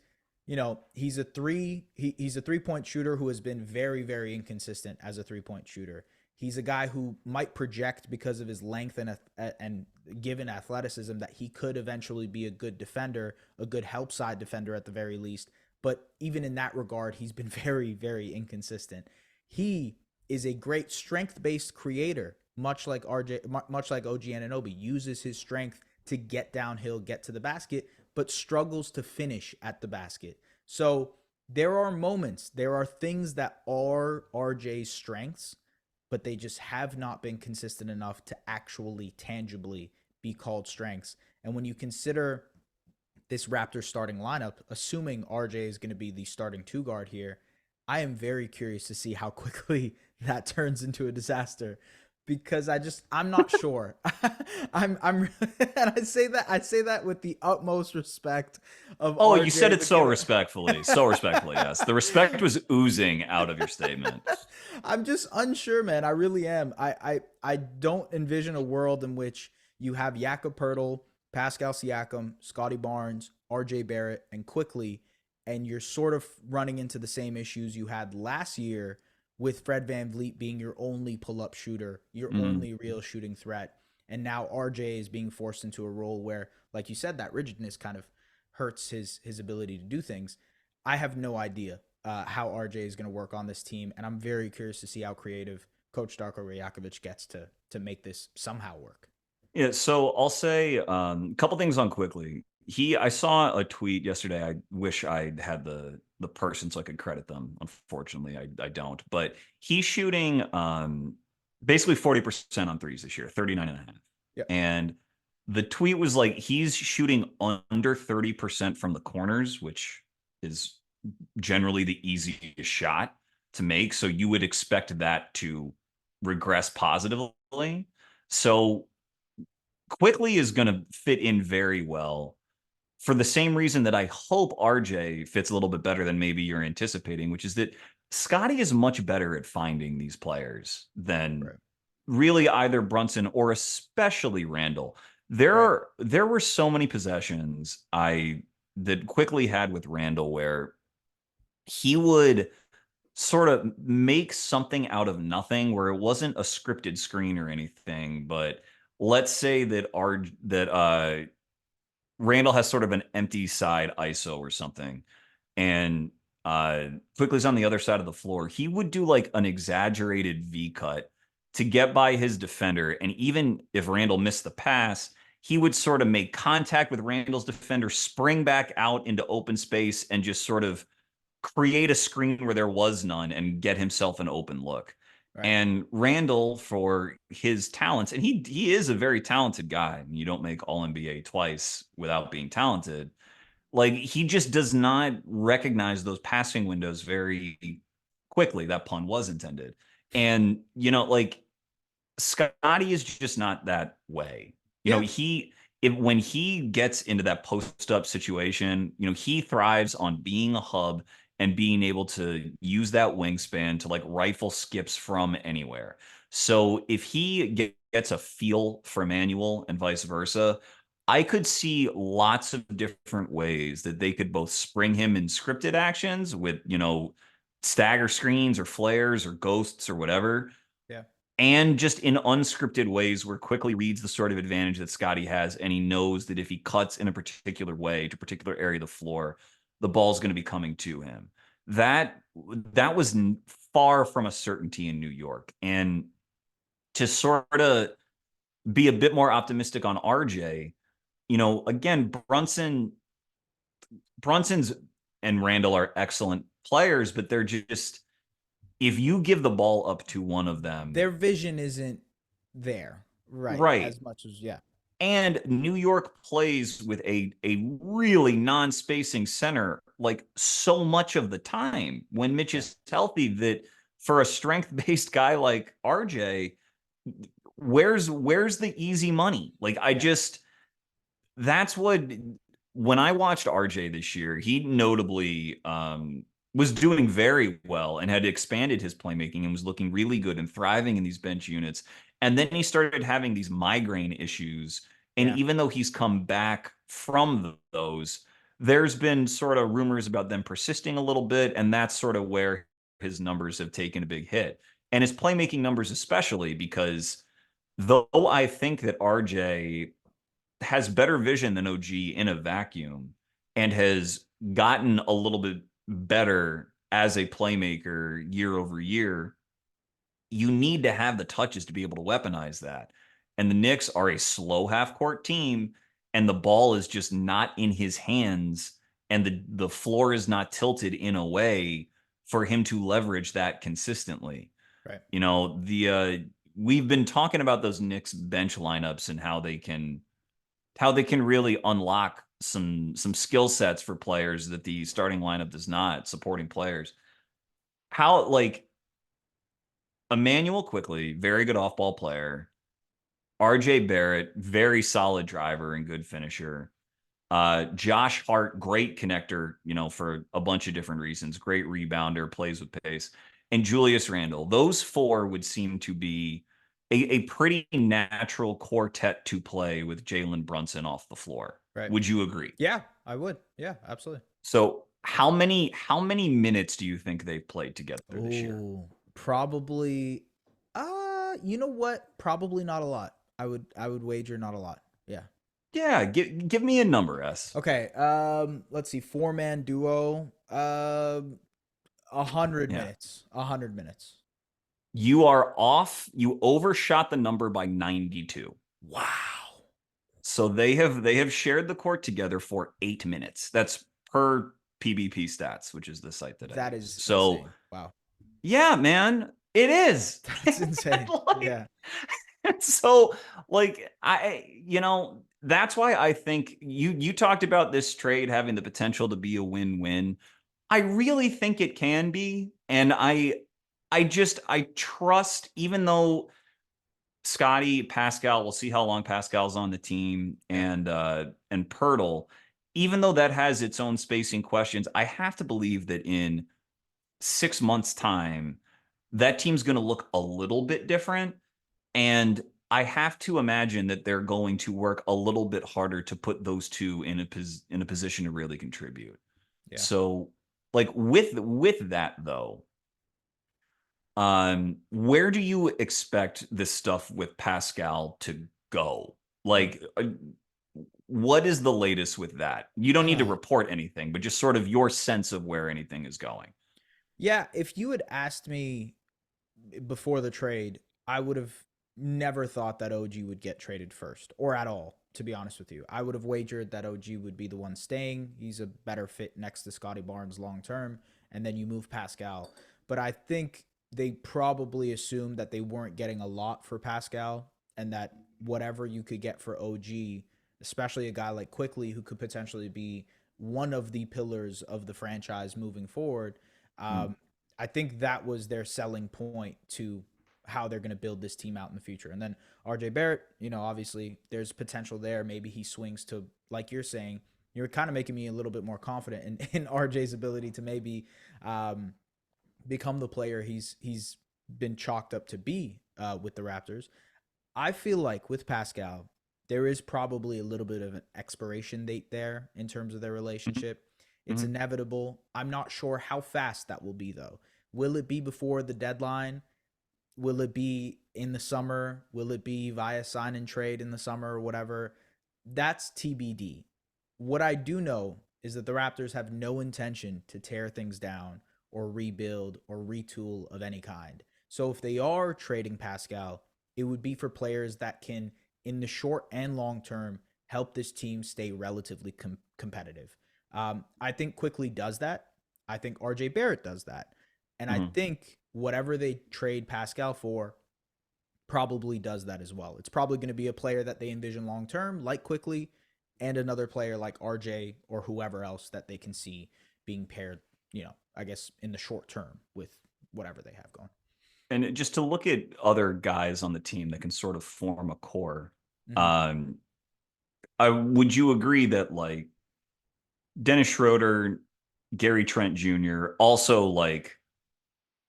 He's a three-point shooter who has been very, very inconsistent as a three-point shooter. He's a guy who might project because of his length and given athleticism that he could eventually be a good defender, a good help side defender at the very least. But even in that regard, he's been very, very inconsistent. He is a great strength-based creator, much like OG Anunoby, uses his strength to get downhill, get to the basket, but struggles to finish at the basket. So there are things that are RJ's strengths, but they just have not been consistent enough to actually tangibly be called strengths. And when you consider this Raptors starting lineup, assuming RJ is going to be the starting two guard here, I am very curious to see how quickly that turns into a disaster, because I'm not sure. I'm and I say that with the utmost respect of
Oh,
RJ,
you said it so respectfully. So respectfully, yes. The respect was oozing out of your statement.
I'm just unsure, man. I really am. I don't envision a world in which you have Jakob Poeltl, Pascal Siakam, Scotty Barnes, RJ Barrett, and Quickley, and you're sort of running into the same issues you had last year with Fred VanVleet being your only pull-up shooter, your only real shooting threat. And now RJ is being forced into a role where, like you said, that rigidness kind of hurts his ability to do things. I have no idea. how RJ is going to work on this team, and I'm very curious to see how creative Coach Darko Rajakovic gets to make this somehow work.
Yeah, so I'll say a couple things on Quickly. I saw a tweet yesterday. I wish I had the person so I could credit them. Unfortunately, I don't. But he's shooting basically 40% on threes this year, 39 and a half.
Yep.
And the tweet was like he's shooting under 30% from the corners, which is generally the easiest shot to make. So you would expect that to regress positively. So Quickly is going to fit in very well for the same reason that I hope RJ fits a little bit better than maybe you're anticipating, which is that Scotty is much better at finding these players than
Right.
really either Brunson or especially Randall.
Right.
There were so many possessions I that Quickly had with Randall where he would sort of make something out of nothing where it wasn't a scripted screen or anything, but let's say that Randall has sort of an empty side ISO or something, and Quickly's on the other side of the floor. He would do like an exaggerated V cut to get by his defender, and even if Randall missed the pass, he would sort of make contact with Randall's defender, spring back out into open space, and just sort of create a screen where there was none and get himself an open look.
Right.
And Randall, for his talents, and he is a very talented guy. I mean, you don't make All NBA twice without being talented. Like he just does not recognize those passing windows very quickly. That pun was intended. And like Scotty is just not that way.
Yeah.
When he gets into that post up situation, he thrives on being a hub and being able to use that wingspan to like rifle skips from anywhere. So if he gets a feel for Emmanuel and vice versa, I could see lots of different ways that they could both spring him in scripted actions with, stagger screens or flares or ghosts or whatever,
Yeah.
and just in unscripted ways where Quickly reads the sort of advantage that Scotty has, and he knows that if he cuts in a particular way to a particular area of the floor, the ball's going to be coming to him. That was far from a certainty in New York. And to sort of be a bit more optimistic on RJ, again, Brunson's and Randall are excellent players, but they're just, if you give the ball up to one of them,
Their vision isn't there, right?
right.
As much as yeah.
And New York plays with a really non-spacing center like so much of the time when Mitch
Yeah.
is healthy, that for a strength-based guy like RJ, where's the easy money? Like
Yeah.
that's what, when I watched RJ this year, he notably was doing very well and had expanded his playmaking and was looking really good and thriving in these bench units. And then he started having these migraine issues. And
Yeah.
even though he's come back from those, there's been sort of rumors about them persisting a little bit. And that's sort of where his numbers have taken a big hit. And his playmaking numbers, especially, because though I think that RJ has better vision than OG in a vacuum and has gotten a little bit better as a playmaker year over year, you need to have the touches to be able to weaponize that. And the Knicks are a slow half court team, and the ball is just not in his hands, and the floor is not tilted in a way for him to leverage that consistently.
Right.
We've been talking about those Knicks bench lineups and how they can really unlock some skill sets for players that the starting lineup does not, supporting players. How, like, Immanuel Quickley, very good off-ball player. RJ Barrett, very solid driver and good finisher. Josh Hart, great connector, for a bunch of different reasons. Great rebounder, plays with pace. And Julius Randle. Those four would seem to be a pretty natural quartet to play with Jalen Brunson off the floor.
Right.
Would you agree?
Yeah, I would. Yeah, absolutely.
So how many minutes do you think they've played together this year?
Oh, probably. You know what? Probably not a lot. I would wager not a lot. Yeah.
Yeah, give me a number, S.
Okay. Let's see. 4-man duo. 100
Yeah.
minutes. 100 minutes.
You are off. You overshot the number by 92.
Wow.
So they have shared the court together for 8 minutes. That's per PBP stats, which is the site that I
That
use.
is
So
insane. Wow.
yeah, man, it is.
That's insane.
Like,
Yeah.
so like that's why I think you talked about this trade having the potential to be a win-win. I really think it can be, and I trust, even though Scotty, Pascal, we'll see how long Pascal's on the team,
Yeah.
and Pirtle, even though that has its own spacing questions, I have to believe that in 6 months' time, that team's going to look a little bit different. And I have to imagine that they're going to work a little bit harder to put those two in a position to really contribute.
Yeah.
So, like with that though, where do you expect this stuff with Pascal to go? Like, what is the latest with that? You don't need to report anything, but just sort of your sense of where anything is going.
Yeah. If you had asked me before the trade, I would have never thought that OG would get traded first or at all, to be honest with you. I would have wagered that OG would be the one staying. He's a better fit next to Scotty Barnes long term. And then you move Pascal. But I think they probably assumed that they weren't getting a lot for Pascal and that whatever you could get for OG, especially a guy like Quickley, who could potentially be one of the pillars of the franchise moving forward.
Hmm.
Um, I think that was their selling point to how they're going to build this team out in the future. And then RJ Barrett, obviously there's potential there. Maybe he swings to, like you're saying, you're kind of making me a little bit more confident in RJ's ability to maybe become the player he's been chalked up to be with the Raptors. I feel like with Pascal, there is probably a little bit of an expiration date there in terms of their relationship. It's
Hmm.
inevitable. I'm not sure how fast that will be, though. Will it be before the deadline? Will it be in the summer? Will it be via sign and trade in the summer or whatever? That's TBD. What I do know is that the Raptors have no intention to tear things down or rebuild or retool of any kind. So if they are trading Pascal, it would be for players that can, in the short and long term, help this team stay relatively competitive. I think Quickley does that. I think RJ Barrett does that. And I
Hmm.
think whatever they trade Pascal for probably does that as well. It's probably going to be a player that they envision long term, like Quickley, and another player like RJ or whoever else that they can see being paired, I guess in the short term with whatever they have going.
And just to look at other guys on the team that can sort of form a core,
Mm-hmm.
um, would you agree that like Dennis Schroeder, Gary Trent Jr. also like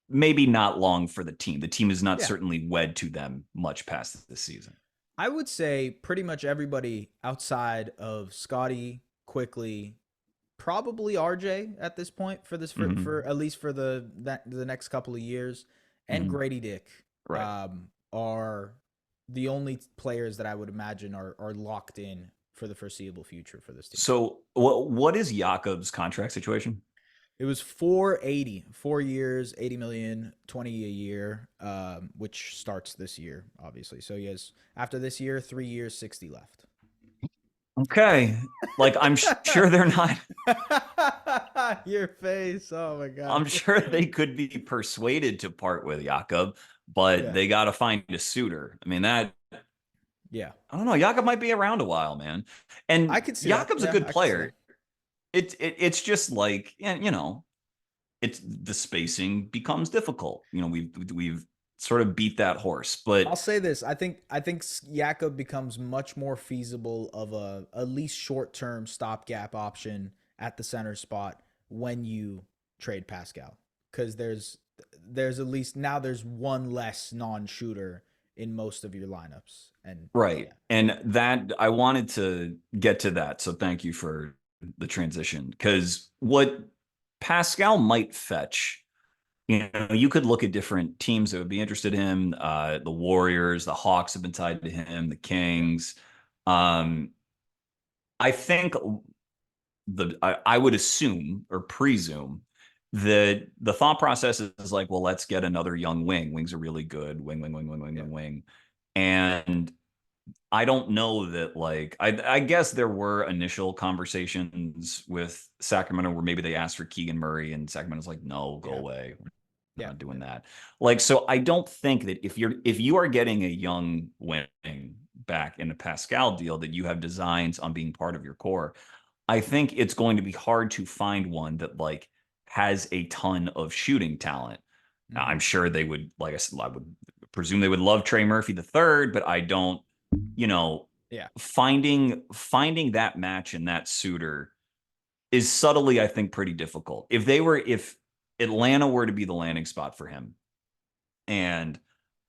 maybe not long for the team. The team is not
Yeah.
certainly wed to them much past this season.
I would say pretty much everybody outside of Scotty, Quickly, probably RJ at this point for this for
Hmm.
at least for the next couple of years, and
Hmm.
Grady Dick
Right.
are the only players that I would imagine are locked in for the foreseeable future for this team.
So what is Jakob's contract situation?
It was 480, 4 years, 80 million, 20 a year, which starts this year, obviously. So he has, after this year, 3 years, 60 left.
Okay. Like I'm sure they're not.
Your face. Oh my
I'm
gosh.
sure they could be persuaded to part with Jakob, but
Yeah.
they got to find a suitor. I mean, that
Yeah.
I don't know. Jakob might be around a while, man.
I
And
could see that.
Jakob's a
Yeah,
good
I could see that.
player. It's just like, yeah, it's the spacing becomes difficult. We've sort of beat that horse,
I'll
but
say this. I think Jakob becomes much more feasible of a at least short term stopgap option at the center spot when you trade Pascal. Because there's at least now there's one less non shooter in most of your lineups. And
right.
yeah.
And that I wanted to get to that. So thank you for the transition. Because what Pascal might fetch, you could look at different teams that would be interested in him. The Warriors, the Hawks have been tied to him, the
Yeah.
Kings. Um, I think I would assume or presume the thought process is like, well, let's get another young wing. Wings are really good. Wing. And I don't know that, like, I guess there were initial conversations with Sacramento where maybe they asked for Keegan Murray and Sacramento's like, no, go
Yeah.
away. We're
Yeah.
not doing that. Like, so I don't think that if you are getting a young wing back in a Pascal deal that you have designs on being part of your core, I think it's going to be hard to find one that like has a ton of shooting talent.
Mm-hmm.
I'm sure they would, like I said, I would presume they would love Trey Murphy the third, but I don't, you know,
Yeah.
finding that match and that suitor is subtly, I think, pretty difficult. If Atlanta were to be the landing spot for him, and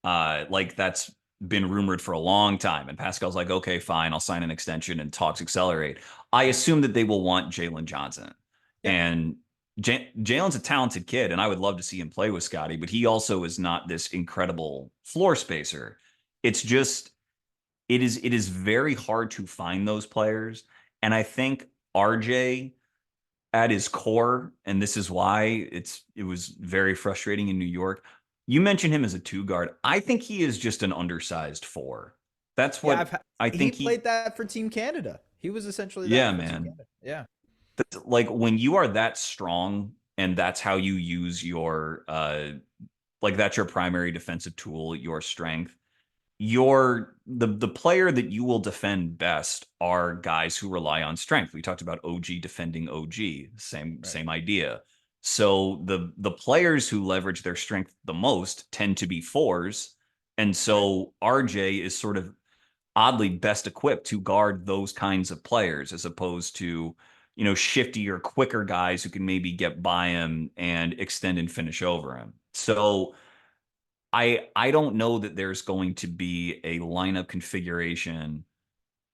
like that's been rumored for a long time, and Pascal's like, okay, fine, I'll sign an extension and talks accelerate. I assume that they will want Jalen Johnson,
Yeah.
and Jalen's a talented kid, and I would love to see him play with Scotty, but he also is not this incredible floor spacer. It's just it is very hard to find those players, and I think RJ at his core, and this is why it was very frustrating in New York. You mentioned him as a two guard. I think he is just an undersized four. That's
Yeah.
what I
He
think he.
played that for Team Canada. He was essentially
Yeah,
that for Team
man.
Canada. Yeah.
That's, like when you are that strong and that's how you use like that's your primary defensive tool, your strength. The player that you will defend best are guys who rely on strength. We talked about OG defending OG,
Right.
same idea. So the players who leverage their strength the most tend to be fours, and
Right.
so RJ is sort of oddly best equipped to guard those kinds of players as opposed to, shiftier, quicker guys who can maybe get by him and extend and finish over him. So I don't know that there's going to be a lineup configuration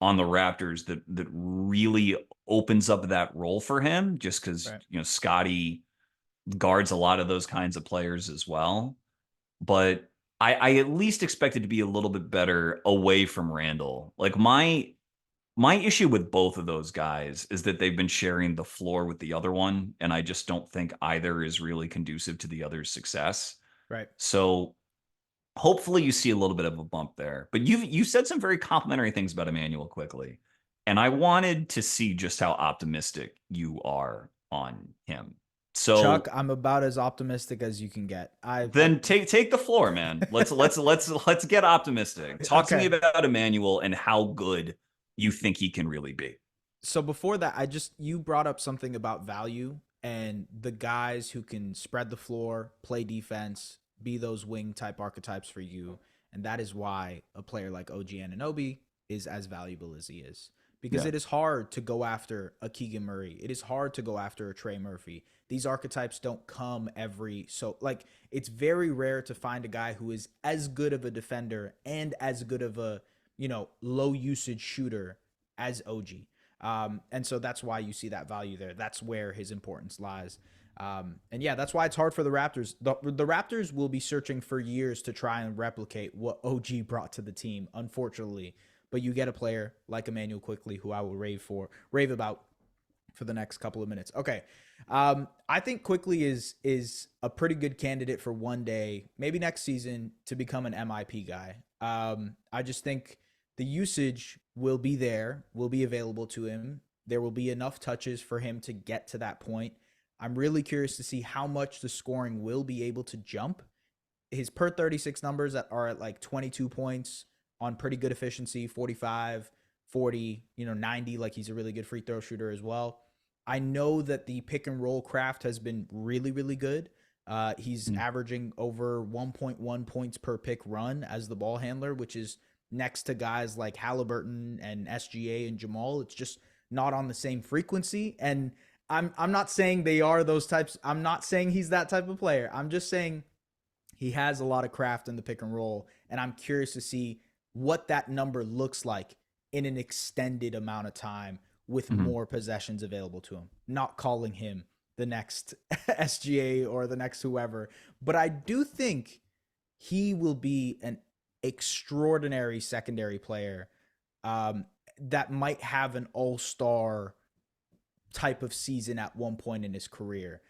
on the Raptors that really opens up that role for him, just because
Right.
Scotty guards a lot of those kinds of players as well. But I at least expect it to be a little bit better away from Randall. Like my issue with both of those guys is that they've been sharing the floor with the other one, and I just don't think either is really conducive to the other's success.
Right.
So hopefully you see a little bit of a bump there. But you said some very complimentary things about Immanuel Quickley, and I wanted to see just how optimistic you are on him.
Chuck,
So
I'm about as optimistic as you can get.
then take the floor, man. Let's get optimistic. Talk to me
Okay.
about Immanuel and how good you think he can really be.
So before that, you brought up something about value and the guys who can spread the floor, play defense, be those wing type archetypes for you. And that is why a player like OG Anunoby is as valuable as he is. Because
Yeah.
it is hard to go after a Keegan Murray. It is hard to go after a Trey Murphy. These archetypes don't come every so like it's very rare to find a guy who is as good of a defender and as good of a, low usage shooter as OG. And so that's why you see that value there. That's where his importance lies. And yeah, that's why it's hard for the Raptors. The Raptors will be searching for years to try and replicate what OG brought to the team, unfortunately. But you get a player like Immanuel Quickley, who I will rave about for the next couple of minutes. Okay. I think Quickley is a pretty good candidate for one day, maybe next season, to become an MIP guy. I just think the usage will be there, will be available to him. There will be enough touches for him to get to that point. I'm really curious to see how much the scoring will be able to jump. His per 36 numbers are at like 22 points on pretty good efficiency, 45, 40, 90. Like he's a really good free throw shooter as well. I know that the pick and roll craft has been really, really good. He's
Mm.
averaging over 1.1 points per pick run as the ball handler, which is next to guys like Halliburton and SGA and Jamal. It's just not on the same frequency. And I'm not saying they are those types. I'm not saying he's that type of player. I'm just saying he has a lot of craft in the pick and roll, and I'm curious to see what that number looks like in an extended amount of time with
Mhm.
more possessions available to him. Not calling him the next SGA or the next whoever, but I do think he will be an extraordinary secondary player that might have an all-star type of season at one point in his career.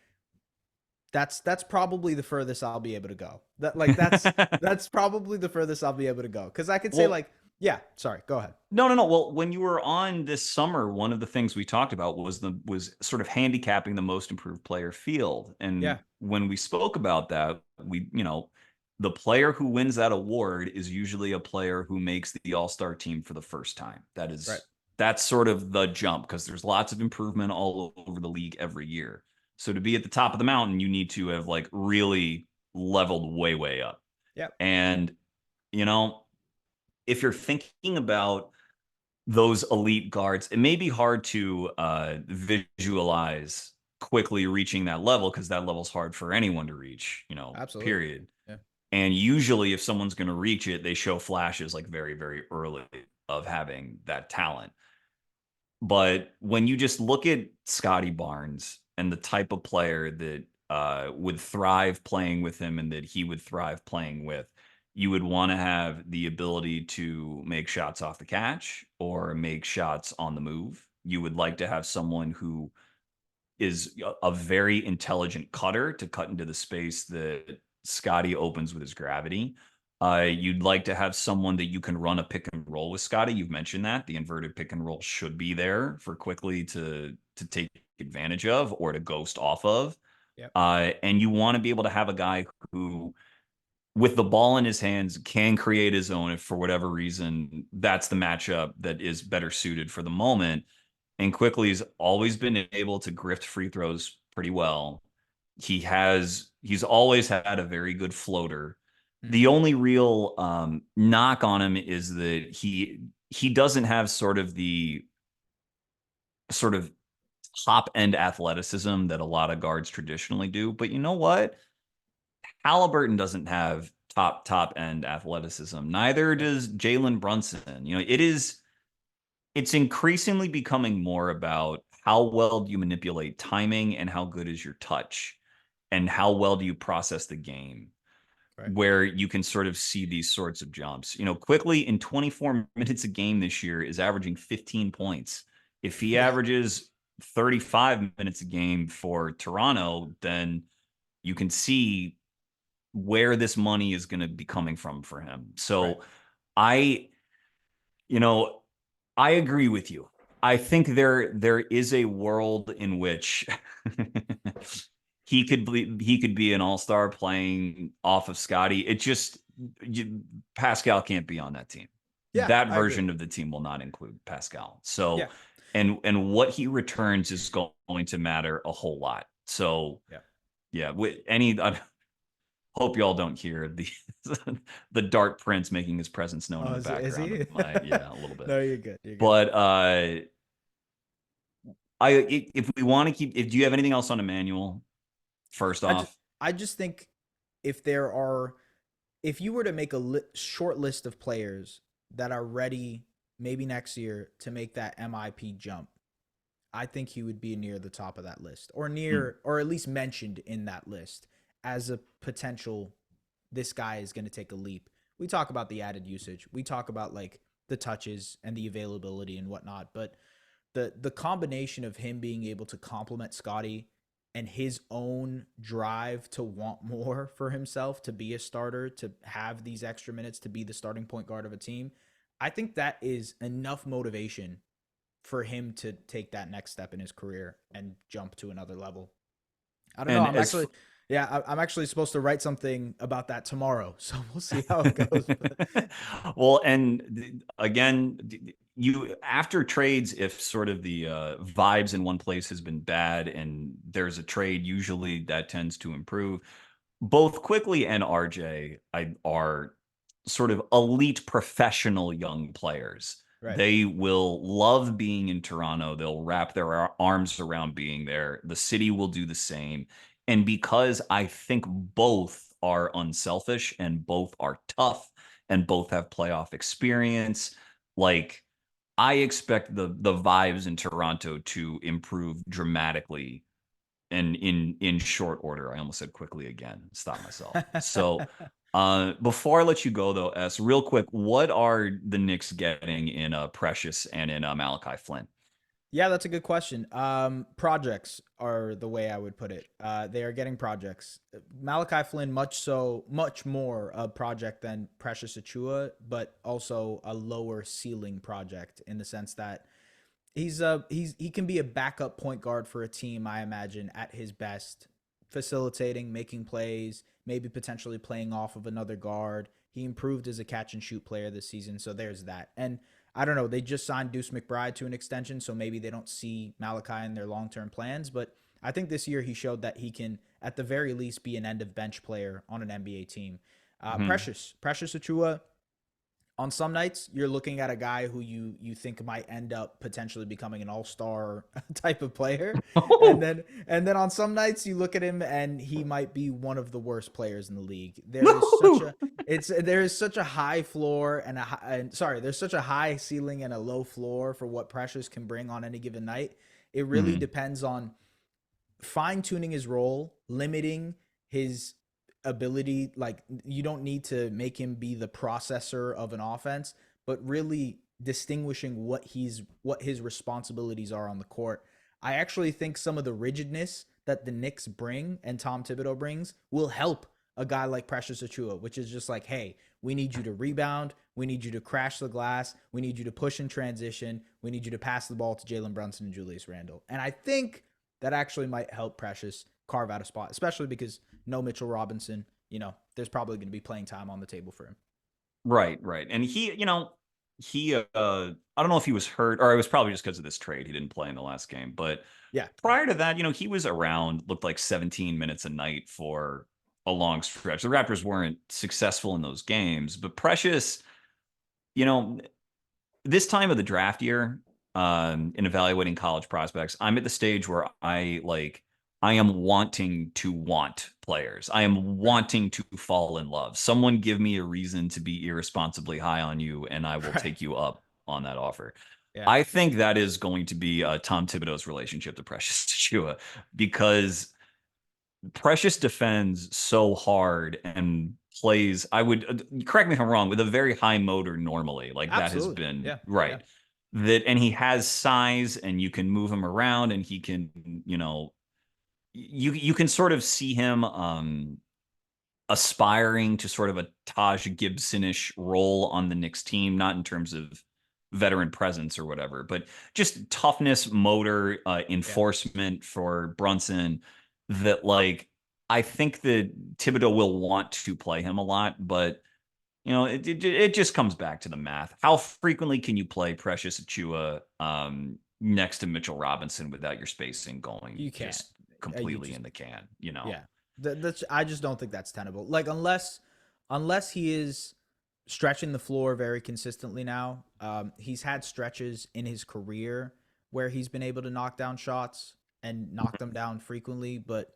That's probably the furthest I'll be able to go. That's probably the furthest I'll be able to go. Because I could say
Well,
like, yeah, sorry, go ahead.
no. Well, when you were on this summer, one of the things we talked about was sort of handicapping the most improved player field. And
Yeah,
when we spoke about that, the player who wins that award is usually a player who makes the All-Star team for the first time.
right.
That's sort of the jump, because there's lots of improvement all over the league every year. So to be at the top of the mountain, you need to have like really leveled way up.
Yep.
And you know, if you're thinking about those elite guards, it may be hard to visualize quickly reaching that level, because that level's hard for anyone to reach,
Absolutely.
period.
Yeah.
And usually if someone's going to reach it, they show flashes like very early of having that talent. But when you just look at Scotty Barnes and the type of player that would thrive playing with him and that he would thrive playing with, you would want to have the ability to make shots off the catch or make shots on the move. You would like to have someone who is a very intelligent cutter to cut into the space that Scotty opens with his gravity. You'd like to have someone that you can run a pick and roll with Scotty. You've mentioned that the inverted pick and roll should be there for Quickley to take advantage of or to ghost off of.
Yep.
And you want to be able to have a guy who, with the ball in his hands, can create his own if for whatever reason that's the matchup that is better suited for the moment. And Quickley's always been able to grift free throws pretty well. He's always had a very good floater.
Mhm.
The only real knock on him is that he doesn't have sort of top end athleticism that a lot of guards traditionally do. But you know what? Halliburton doesn't have top end athleticism. Neither
Yeah.
does Jalen Brunson. It's increasingly becoming more about how well do you manipulate timing and how good is your touch and how well do you process the game,
Right.
where you can sort of see these sorts of jumps. Quickly in 24 minutes a game this year is averaging 15 points. If he
Yeah.
averages 35 minutes a game for Toronto, then you can see where this money is going to be coming from for him.
Right.
So I, you know, I agree with you. I think there is a world in which he could be an all-star playing off of Scotty. It just Pascal can't be on that team.
Yeah.
That
I agree.
version of the team will not include Pascal. So
Yeah.
and what he returns is going to matter a whole lot. So
Yeah.
yeah, with any I hope y'all don't hear the the Dart Prince making his presence known
Oh,
in the
is
background of
he?
my, yeah, a little bit.
No, you're good. You're good.
But if we want to do you have anything else on Emmanuel first
I just,
off?
I just think if there are, if you were to make a short list of players that are ready, maybe next year to make that MIP jump, I think he would be near the top of that list, or
Hmm.
near, or at least mentioned in that list as a potential. This guy is going to take a leap. We talk about the added usage. We talk about like the touches and the availability and whatnot, but the combination of him being able to complement Scotty and his own drive to want more for himself, to be a starter, to have these extra minutes, to be the starting point guard of a team, I think that is enough motivation for him to take that next step in his career and jump to another level. I don't know.
And
I'm actually, yeah, I'm actually supposed to write something about that tomorrow, so we'll see how it goes.
well, and again, you after trades, if sort of the vibes in one place has been bad and there's a trade, usually that tends to improve. Both Quickly and RJ are sort of elite professional young players.
Right.
They will love being in Toronto. They'll wrap their arms around being there. The city will do the same. And because I think both are unselfish and both are tough and both have playoff experience, like I expect the vibes in Toronto to improve dramatically and in short order. I almost said Quickly again. Stop myself. So before I let you go though, S, real quick, what are the Knicks getting in Precious and in Malachi Flynn?
Yeah, that's a good question. Projects are the way I would put it. They are getting projects. Malachi Flynn, much more a project than Precious Achua, but also a lower ceiling project in the sense that he can be a backup point guard for a team, I imagine, at his best, facilitating, making plays, maybe potentially playing off of another guard. He improved as a catch and shoot player this season, so there's that. And I don't know, they just signed Deuce McBride to an extension, so maybe they don't see Malachi in their long-term plans, but I think this year he showed that he can at the very least be an end of bench player on an NBA team.
Hmm.
Precious Achua, on some nights you're looking at a guy who you think might end up potentially becoming an all-star type of player, and then on some nights you look at him and he might be one of the worst players in the league. There is such a high floor there's such a high ceiling and a low floor for what Precious can bring on any given night. It really
Hmm.
depends on fine tuning his role, limiting his ability. Like, you don't need to make him be the processor of an offense, but really distinguishing what his responsibilities are on the court. I actually think some of the rigidness that the Knicks bring and Tom Thibodeau brings will help a guy like Precious Achua, which is just like, hey, we need you to rebound. We need you to crash the glass. We need you to push in transition. We need you to pass the ball to Jalen Brunson and Julius Randle. And I think that actually might help Precious carve out a spot, especially because no Mitchell Robinson. There's probably going to be playing time on the table for him.
Right, right. And I don't know if he was hurt or it was probably just because of this trade. He didn't play in the last game. But
Yeah, yeah,
prior to that, he was around, looked like 17 minutes a night for a long stretch. The Raptors weren't successful in those games, but Precious, you know, this time of the draft year, in evaluating college prospects, I'm at the stage where I am wanting to want players. I am
right,
wanting to fall in love. Someone give me a reason to be irresponsibly high on you, and I will
right.
take you up on that offer.
Yeah,
I think that is going to be Tom Thibodeau's relationship to Precious Chua, because Precious defends so hard and plays, I would correct me if I'm wrong, with a very high motor normally. Like, that has
absolutely.
been
Yeah, yeah,
right. And he has size and you can move him around and he can, you can sort of see him aspiring to sort of a Taj Gibson-ish role on the Knicks team, not in terms of veteran presence or whatever, but just toughness, motor,
yeah.
enforcement for Brunson. That, like, I think that Thibodeau will want to play him a lot, but it just comes back to the math. How frequently can you play Precious Achua next to Mitchell Robinson without your spacing going
You can't.
just
You
completely
just
in the can?
Yeah. I just don't think that's tenable. Like, unless he is stretching the floor very consistently now. He's had stretches in his career where he's been able to knock down shots and knock them down frequently, but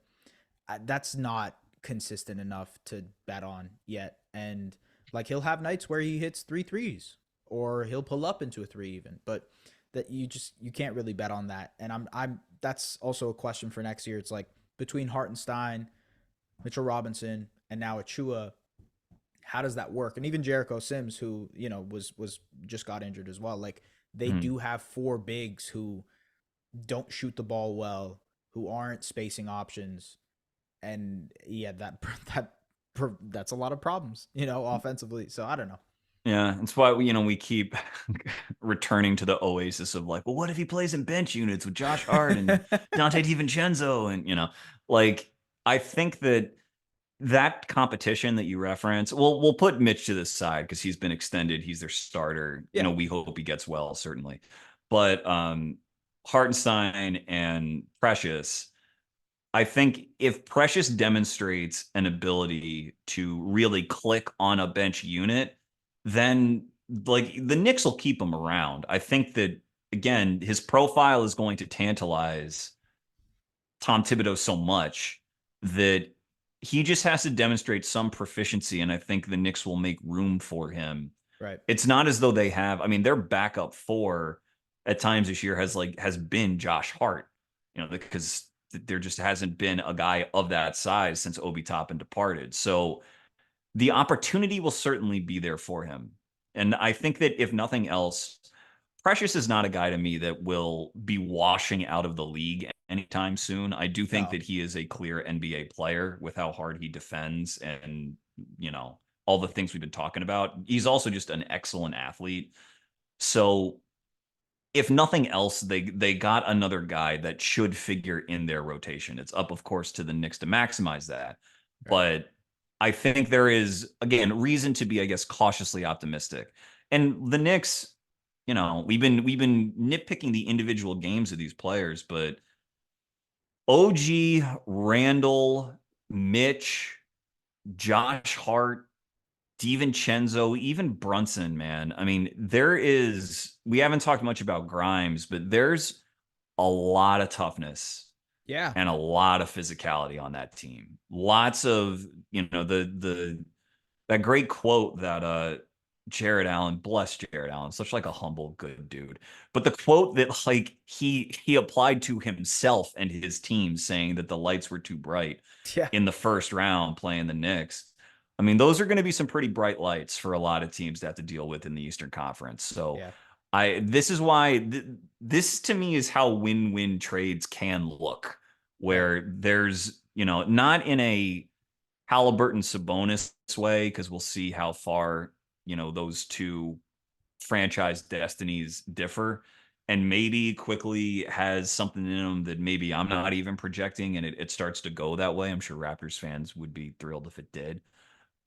that's not consistent enough to bet on yet. And like, he'll have nights where he hits three threes or he'll pull up into a three even, but that you can't really bet on that. And I'm that's also a question for next year. It's like, between Hartenstein, Mitchell Robinson, and now Achua, how does that work? And even Jericho Sims, who was just got injured as well. Like, they
Mm.
do have four bigs who don't shoot the ball well, who aren't spacing options, and yeah, that that's a lot of problems, offensively. So I don't know.
Yeah, that's why we keep returning to the oasis of, like, well, what if he plays in bench units with Josh Hart and Dante DiVincenzo, and like, I think that competition that you reference, we'll put Mitch to the side because he's been extended. He's their starter.
Yeah,
We hope he gets well, certainly. But Hartenstein and Precious, I think if Precious demonstrates an ability to really click on a bench unit, then, like, the Knicks will keep him around. I think that, again, his profile is going to tantalize Tom Thibodeau so much that he just has to demonstrate some proficiency, and I think the Knicks will make room for him.
right.
It's not as though they have. I mean, their backup four at times this year has been Josh Hart, because there just hasn't been a guy of that size since Obi Toppin departed. So the opportunity will certainly be there for him, and I think that if nothing else, Precious is not a guy to me that will be washing out of the league anytime soon. I do think
No.
that he is a clear NBA player with how hard he defends and, all the things we've been talking about. He's also just an excellent athlete. So if nothing else, they got another guy that should figure in their rotation. It's up, of course, to the Knicks to maximize that.
Right.
But I think there is, again, reason to be, I guess, cautiously optimistic. And the Knicks, we've been nitpicking the individual games of these players, but OG, Randall, Mitch, Josh Hart, DiVincenzo, even Brunson, man. I mean, we haven't talked much about Grimes, but there's a lot of toughness
Yeah.
and a lot of physicality on that team. Lots of, that great quote that Jared Allen, bless Jared Allen, such like a humble, good dude. But the quote that like he applied to himself and his team, saying that the lights were too bright
Yeah.
in the first round playing the Knicks. I mean, those are going to be some pretty bright lights for a lot of teams to have to deal with in the Eastern Conference. So
Yeah.
this is why this to me is how win-win trades can look,
Right.
where there's, not in a Halliburton Sabonis way, because we'll see how far, those two franchise destinies differ. And maybe Quickley has something in him that maybe I'm not even projecting, and it starts to go that way. I'm sure Raptors fans would be thrilled if it did.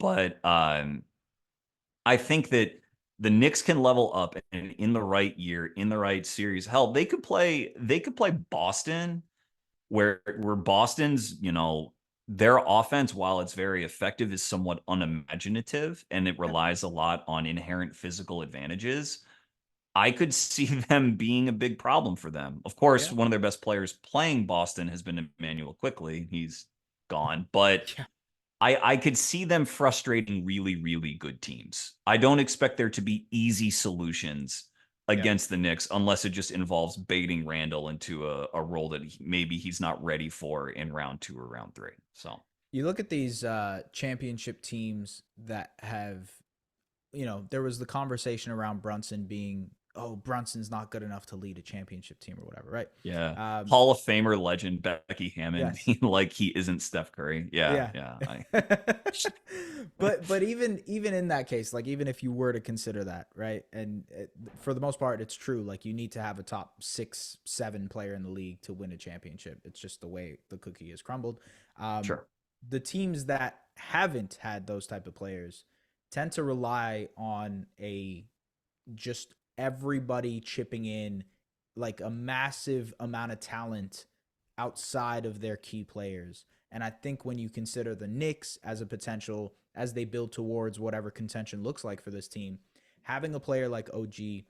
But I think that the Knicks can level up, and in the right year, in the right series. Hell, they could play Boston, where Boston's, their offense, while it's very effective, is somewhat unimaginative, and it
Yeah.
relies a lot on inherent physical advantages. I could see them being a big problem for them. Of course,
Yeah.
one of their best players playing Boston has been Immanuel Quickley. He's gone, but
Yeah.
I could see them frustrating really, really good teams. I don't expect there to be easy solutions
Yeah.
against the Knicks unless it just involves baiting Randall into a role that maybe he's not ready for in round 2 or round 3. So,
You look at these championship teams that have, there was the conversation around Brunson being, oh, Brunson's not good enough to lead a championship team or whatever, right?
yeah.
Um,
Hall of Famer legend Becky Hammond
yes.
being like he isn't Steph Curry. Yeah,
Yeah.
yeah.
But even in that case, like even if you were to consider that, right? And for the most part it's true, like you need to have a top 6 7 player in the league to win a championship. It's just the way the cookie is crumbled. Um
Sure.
the teams that haven't had those type of players tend to rely on a just everybody chipping in, like a massive amount of talent outside of their key players. And I think when you consider the Knicks as a potential, as they build towards whatever contention looks like for this team, having a player like OG,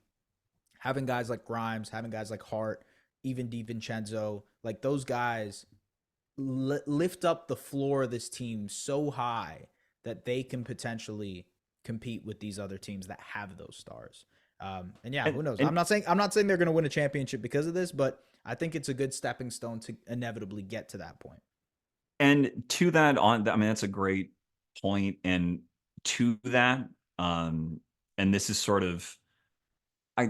having guys like Grimes, having guys like Hart, even DiVincenzo, like those guys lift up the floor of this team so high that they can potentially compete with these other teams that have those stars. And yeah,
And
who knows?
and
I'm not saying they're going to win a championship because of this, but I think it's a good stepping stone to inevitably get to that point.
and to that I mean, that's a great point. And to that, um, and this is sort of I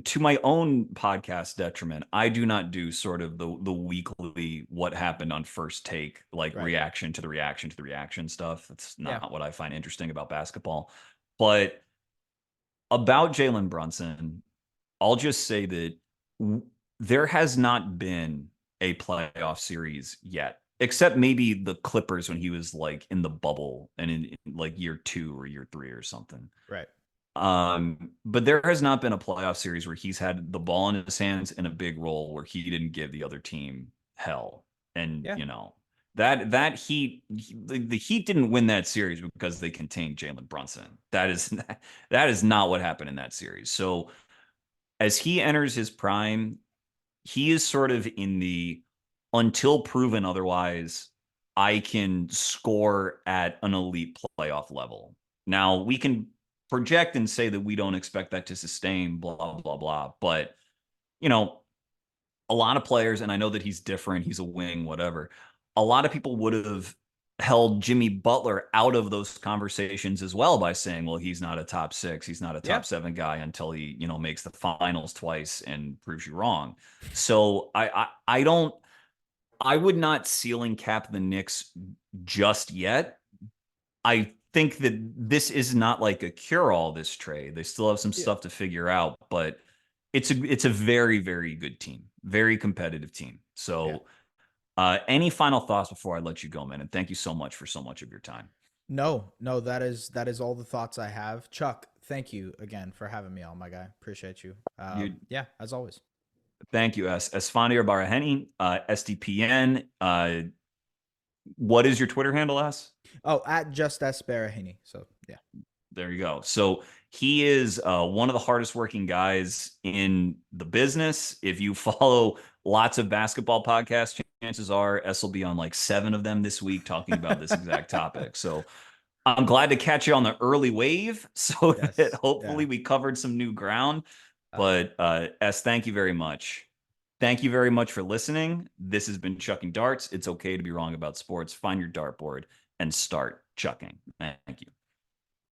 to my own podcast detriment, I do not do sort of the weekly what happened on first take, like
Right.
reaction to the reaction to the reaction stuff. That's
Yeah.
not what I find interesting about basketball. But about Jalen Brunson, I'll just say that there has not been a playoff series yet, except maybe the Clippers when he was like in the bubble and in like year 2 or year 3 or something.
Right.
But there has not been a playoff series where he's had the ball in his hands in a big role where he didn't give the other team hell. And
Yeah.
that the Heat didn't win that series because they contained Jalen Brunson. That is not what happened in that series. So as he enters his prime, he is sort of in the until proven otherwise, I can score at an elite playoff level. Now we can project and say that we don't expect that to sustain, blah, blah, blah. But, you know, a lot of players, and I know that he's different, he's a wing, whatever. A lot of people would have held Jimmy Butler out of those conversations as well by saying, well, he's not a top 6, he's not a
Yeah.
top 7 guy until he, makes the finals twice and proves you wrong. So I don't I would not ceiling cap the Knicks just yet. I think that this is not like a cure-all, this trade. They still have some
Yeah.
stuff to figure out, but it's a very, very good team, very competitive team.
Yeah.
So any final thoughts before I let you go, man? And thank you so much for so much of your time.
No, no, that is all the thoughts I have. Chuck, thank you again for having me on, my guy. Appreciate you.
You
Yeah, as always.
Thank you, Esfandiar Baraheni, SDPN. What is your Twitter handle, S?
Oh, at just S Baraheni. So yeah.
There you go. So he is one of the hardest working guys in the business. If you follow lots of basketball podcasts, chances are S will be on like 7 of them this week talking about this exact topic. So I'm glad to catch you on the early wave so that
Yes.
hopefully
Yeah.
we covered some new ground.
Yeah.
But S, thank you very much. Thank you very much for listening. This has been Chucking Darts. It's okay to be wrong about sports. Find your dartboard and start chucking. Thank you.